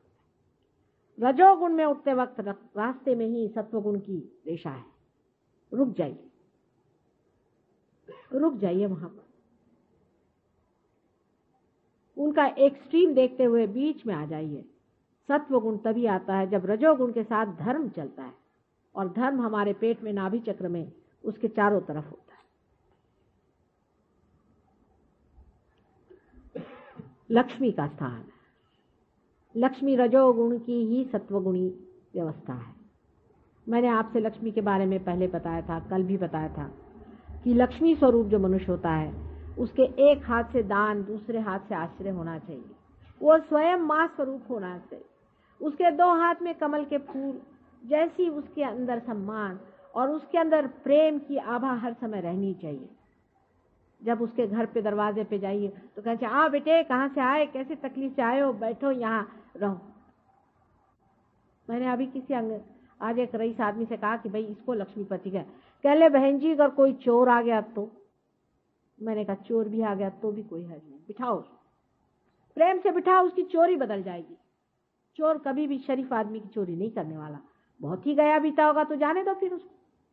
है। रजोगुण में उठते वक्त रास्ते में ही सत्वगुण की रेशा है। रुक जाइए, रुक जाइए वहां पर। उनका एक्सट्रीम देखते हुए बीच में आ जाइए। सत्वगुण तभी आता है जब रजोगुण के साथ धर्म चलता है, और धर्म हमारे पेट में, नाभि चक्र में, उसके चारों तरफ होता है। लक्ष्मी का स्थान है। लक्ष्मी रजोगुण की ही सत्वगुणी व्यवस्था है। मैंने आपसे लक्ष्मी के बारे में पहले बताया था, कल भी बताया था कि लक्ष्मी स्वरूप जो मनुष्य होता है उसके एक हाथ से दान, दूसरे हाथ से आश्रय होना चाहिए। वो स्वयं मां स्वरूप होना चाहिए। उसके दो हाथ में कमल के फूल जैसी उसके अंदर सम्मान और उसके अंदर प्रेम की आभा हर समय रहनी चाहिए। जब उसके घर पे दरवाजे पे जाइए तो कहते आ बेटे कहाँ से आए, कैसे तकलीफ से आए हो, बैठो यहाँ रहो। मैंने अभी आज एक रईस आदमी से कहा कि भाई इसको लक्ष्मीपति का, कह ले बहन जी अगर कोई चोर आ गया तो। मैंने कहा चोर भी आ गया तो भी कोई हर्ज नहीं, बिठाओ, प्रेम से बिठाओ, उसकी चोरी बदल जाएगी। चोर कभी भी शरीफ आदमी की चोरी नहीं करने वाला। बहुत ही गया बीता होगा तो जाने दो, फिर उसको,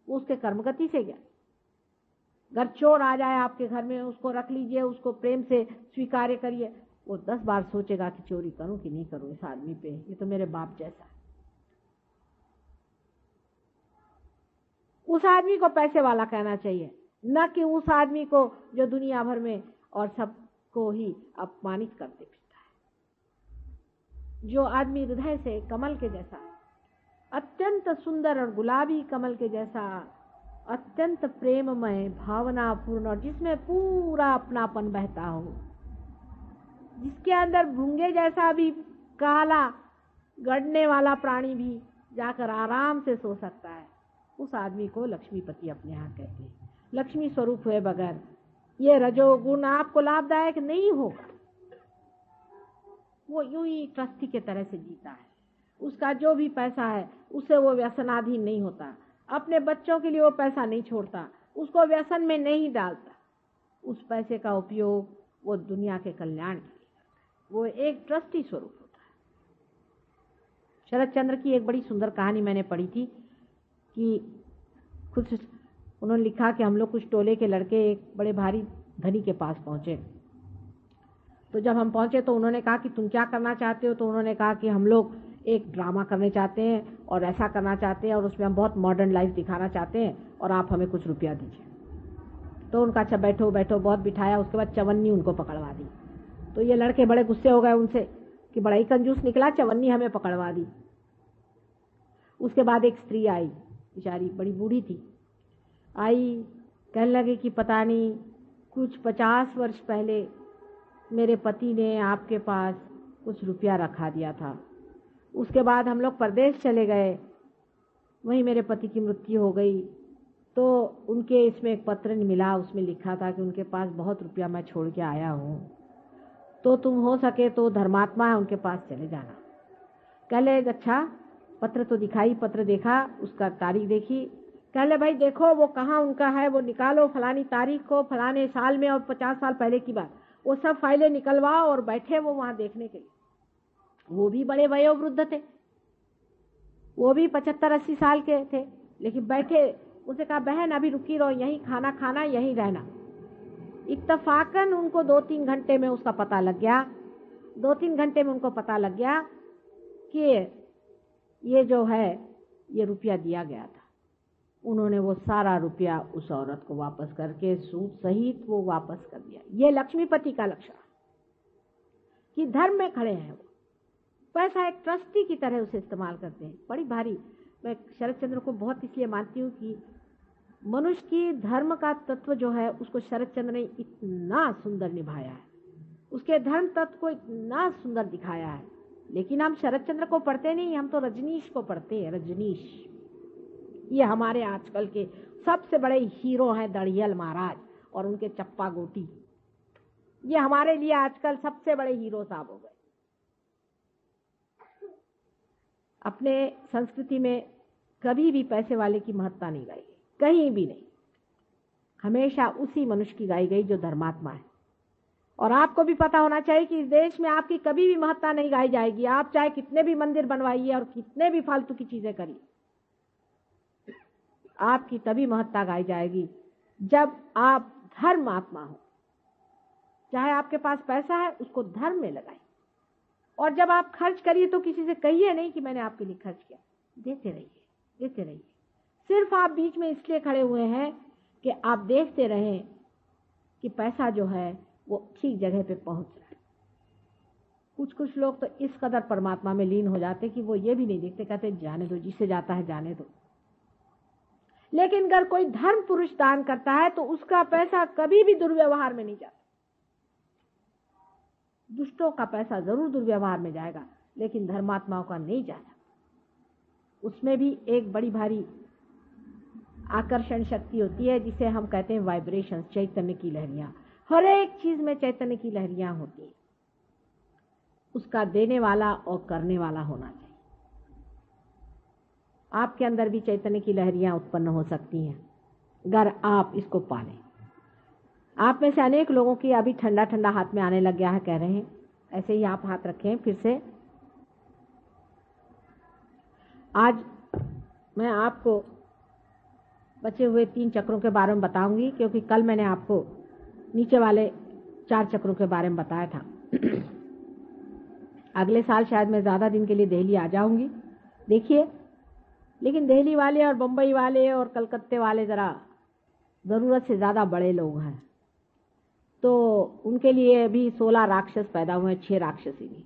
उसके कर्मगति से गया। अगर चोर आ जाए आपके घर में, उसको रख लीजिए, उसको प्रेम से स्वीकार करिए। वो 10 बार सोचेगा कि चोरी करूं कि नहीं करूं, इस आदमी पे, ये तो मेरे बाप जैसा है। उस आदमी को पैसे वाला कहना चाहिए, न कि उस आदमी को जो दुनिया भर में और सबको ही अपमानित करते फिरता है। जो आदमी हृदय से कमल के जैसा, अत्यंत सुंदर और गुलाबी कमल के जैसा, अत्यंत प्रेममय, भावनापूर्ण, और जिसमें पूरा अपनापन बहता हो, जिसके अंदर भूंगे जैसा भी काला गड़ने वाला प्राणी भी जाकर आराम से सो सकता है, उस आदमी को लक्ष्मीपति अपने यहाँ कहते हैं। लक्ष्मी स्वरूप हुए बगैर ये रजोगुण आपको लाभदायक नहीं होगा। वो यूं ही ट्रस्टी के तरह से जीता है। उसका जो भी पैसा है उससे वो व्यसनाधीन नहीं होता। अपने बच्चों के लिए वो पैसा नहीं छोड़ता, उसको व्यसन में नहीं डालता। उस पैसे का उपयोग वो दुनिया के कल्याण के लिए करता है। वो एक ट्रस्टी स्वरूप होता है। शरद चंद्र की एक बड़ी सुंदर कहानी मैंने पढ़ी थी कि कुछ उन्होंने लिखा कि हम लोग कुछ टोले के लड़के एक बड़े भारी धनी के पास पहुंचे। तो जब हम पहुंचे तो उन्होंने कहा कि तुम क्या करना चाहते हो? तो उन्होंने कहा कि हम लोग एक ड्रामा करने चाहते हैं और ऐसा करना चाहते हैं और उसमें हम बहुत मॉडर्न लाइफ दिखाना चाहते हैं और आप हमें कुछ रुपया दीजिए। तो उनका अच्छा बैठो बैठो, बहुत बिठाया। उसके बाद चवन्नी उनको पकड़वा दी। तो ये लड़के बड़े गुस्से हो गए उनसे कि बड़ा ही कंजूस निकला, चवन्नी हमें पकड़वा दी। उसके बाद एक स्त्री आई, बेचारी बड़ी बूढ़ी थी, आई, कहने लगे कि पता नहीं कुछ 50 वर्ष पहले मेरे पति ने आपके पास कुछ रुपया रखा दिया था। उसके बाद हम लोग परदेश चले गए, वहीं मेरे पति की मृत्यु हो गई। तो उनके इसमें एक पत्र मिला, उसमें लिखा था कि उनके पास बहुत रुपया मैं छोड़ के आया हूँ, तो तुम हो सके तो धर्मात्मा है उनके पास चले जाना। कह ले अच्छा, पत्र तो दिखाई, पत्र देखा, उसका तारीख देखी, कह ले भाई देखो वो कहाँ उनका है, वो निकालो फलानी तारीख को, फलाने साल में और 50 साल पहले की बात, वो सब फाइलें निकलवाओ और बैठे वो वहां देखने के लिए। वो भी बड़े वयोवृद्ध थे, वो भी 75-80 साल के थे, लेकिन बैठे। उसे कहा बहन अभी रुकी रहो, यहीं खाना खाना, यहीं रहना। इत्तफाकन उनको 2-3 घंटे में उसका पता लग गया, 2-3 घंटे में उनको पता लग गया कि ये जो है ये रुपया दिया गया था। उन्होंने वो सारा रुपया उस औरत को वापस करके सूद सहित वो वापस कर दिया। ये लक्ष्मीपति का लक्षण कि धर्म में खड़े हैं। वो पैसा एक ट्रस्टी की तरह उसे इस्तेमाल करते हैं। बड़ी भारी, मैं शरद चंद्र को बहुत इसलिए मानती हूँ कि मनुष्य की धर्म का तत्व जो है उसको शरद चंद्र ने इतना सुंदर निभाया है, उसके धर्म तत्व को इतना सुंदर दिखाया है। लेकिन हम शरद चंद्र को पढ़ते नहीं, हम तो रजनीश को पढ़ते हैं। रजनीश ये हमारे आजकल के सबसे बड़े हीरो हैं, दड़ियल महाराज और उनके चप्पा गोटी। ये हमारे लिए आजकल सबसे बड़े हीरो साहब हो गए। अपने संस्कृति में कभी भी पैसे वाले की महत्ता नहीं गाई गई, कहीं भी नहीं। हमेशा उसी मनुष्य की गाई गई जो धर्मात्मा है। और आपको भी पता होना चाहिए कि इस देश में आपकी कभी भी महत्ता नहीं गाई जाएगी। आप चाहे कितने भी मंदिर बनवाइए और कितने भी फालतू की चीजें करिए, आपकी तभी महत्ता गाई जाएगी जब आप धर्मात्मा हो। चाहे आपके पास पैसा है, उसको धर्म में लगाइए। और जब आप खर्च करिए तो किसी से कहिए नहीं कि मैंने आपके लिए खर्च किया। देते रहिए, देते रहिए। सिर्फ आप बीच में इसलिए खड़े हुए हैं कि आप देखते रहें कि पैसा जो है वो ठीक जगह पे पहुंच रहा है। कुछ लोग तो इस कदर परमात्मा में लीन हो जाते कि वो ये भी नहीं देखते, कहते जाने दो, जिससे जाता है जाने दो। लेकिन अगर कोई धर्म पुरुष दान करता है तो उसका पैसा कभी भी दुर्व्यवहार में नहीं जाता। दुष्टों का पैसा जरूर दुर्व्यवहार में जाएगा, लेकिन धर्मात्माओं का नहीं जाता। उसमें भी एक बड़ी भारी आकर्षण शक्ति होती है जिसे हम कहते हैं वाइब्रेशन, चैतन्य की लहरियां। हर एक चीज में चैतन्य की लहरियां होती है। उसका देने वाला और करने वाला होना चाहिए। आपके अंदर भी चैतन्य की लहरियां उत्पन्न हो सकती हैं अगर आप इसको पालें। आप में से अनेक लोगों की अभी ठंडा ठंडा हाथ में आने लग गया है, कह रहे हैं। ऐसे ही आप हाथ रखें फिर से। आज मैं आपको बचे हुए 3 चक्रों के बारे में बताऊंगी, क्योंकि कल मैंने आपको नीचे वाले 4 चक्रों के बारे में बताया था। अगले साल शायद मैं ज्यादा दिन के लिए दिल्ली आ जाऊंगी, देखिए। लेकिन दिल्ली वाले और बंबई वाले और कलकत्ते वाले जरा जरूरत से ज्यादा बड़े लोग हैं, तो उनके लिए भी 16 राक्षस पैदा हुए हैं, 6 राक्षसी भी।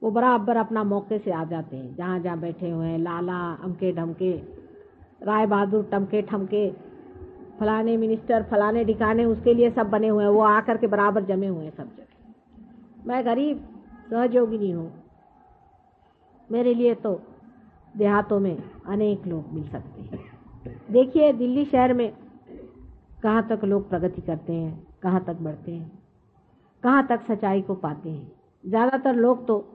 वो बराबर अपना मौके से आ जाते हैं जहां जहां बैठे हुए हैं। लाला अमके ढमके, राय बहादुर टमके ठमके, फलाने मिनिस्टर, फलाने ठिकाने, उसके लिए सब बने हुए हैं। वो आकर के बराबर जमे हुए हैं सब जगह। मैं गरीब सहयोगिनी हूँ, मेरे लिए तो देहातों में अनेक लोग मिल सकते हैं। देखिए दिल्ली शहर में कहाँ तक लोग प्रगति करते हैं, कहाँ तक बढ़ते हैं, कहाँ तक सच्चाई को पाते हैं। ज्यादातर लोग तो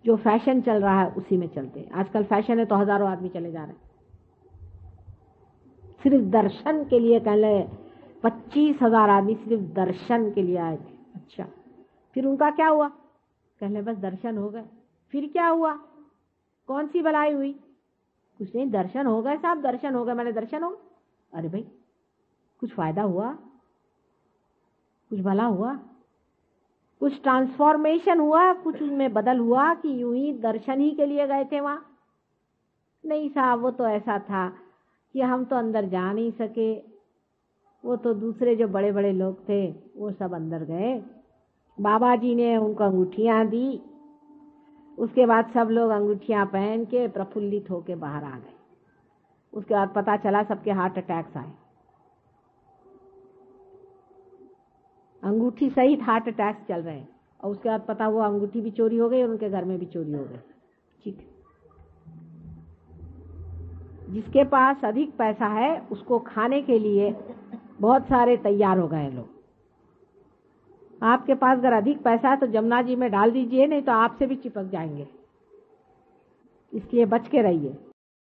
जो फैशन चल रहा है उसी में चलते हैं। आजकल फैशन है तो हजारों आदमी चले जा रहे हैं सिर्फ दर्शन के लिए। कह ले 25,000 आदमी सिर्फ दर्शन के लिए आए थे। अच्छा, फिर उनका क्या हुआ? कह ले बस दर्शन हो गए। फिर क्या हुआ? कौन सी भलाई हुई? कुछ नहीं, दर्शन हो गए साहब, दर्शन हो गए, मैंने दर्शन हो। अरे भाई कुछ फायदा हुआ? कुछ भला हुआ? कुछ ट्रांसफॉर्मेशन हुआ? कुछ उनमें बदल हुआ कि यूं ही दर्शन ही के लिए गए थे वहां? नहीं साहब, वो तो ऐसा था कि हम तो अंदर जा नहीं सके। वो तो दूसरे जो बड़े बड़े लोग थे वो सब अंदर गए, बाबा जी ने उनको अंगूठियां दी। उसके बाद सब लोग अंगूठियां पहन के प्रफुल्लित होके बाहर आ गए। उसके बाद पता चला सबके हार्ट अटैक्स आए। अंगूठी सहित हार्ट अटैक्स चल रहे हैं। और उसके बाद पता हुआ अंगूठी भी चोरी हो गई और उनके घर में भी चोरी हो गई। ठीक, जिसके पास अधिक पैसा है उसको खाने के लिए बहुत सारे तैयार हो गए लोग। आपके पास अगर अधिक पैसा है तो जमुना जी में डाल दीजिए, नहीं तो आपसे भी चिपक जाएंगे, इसलिए बच के रहिए।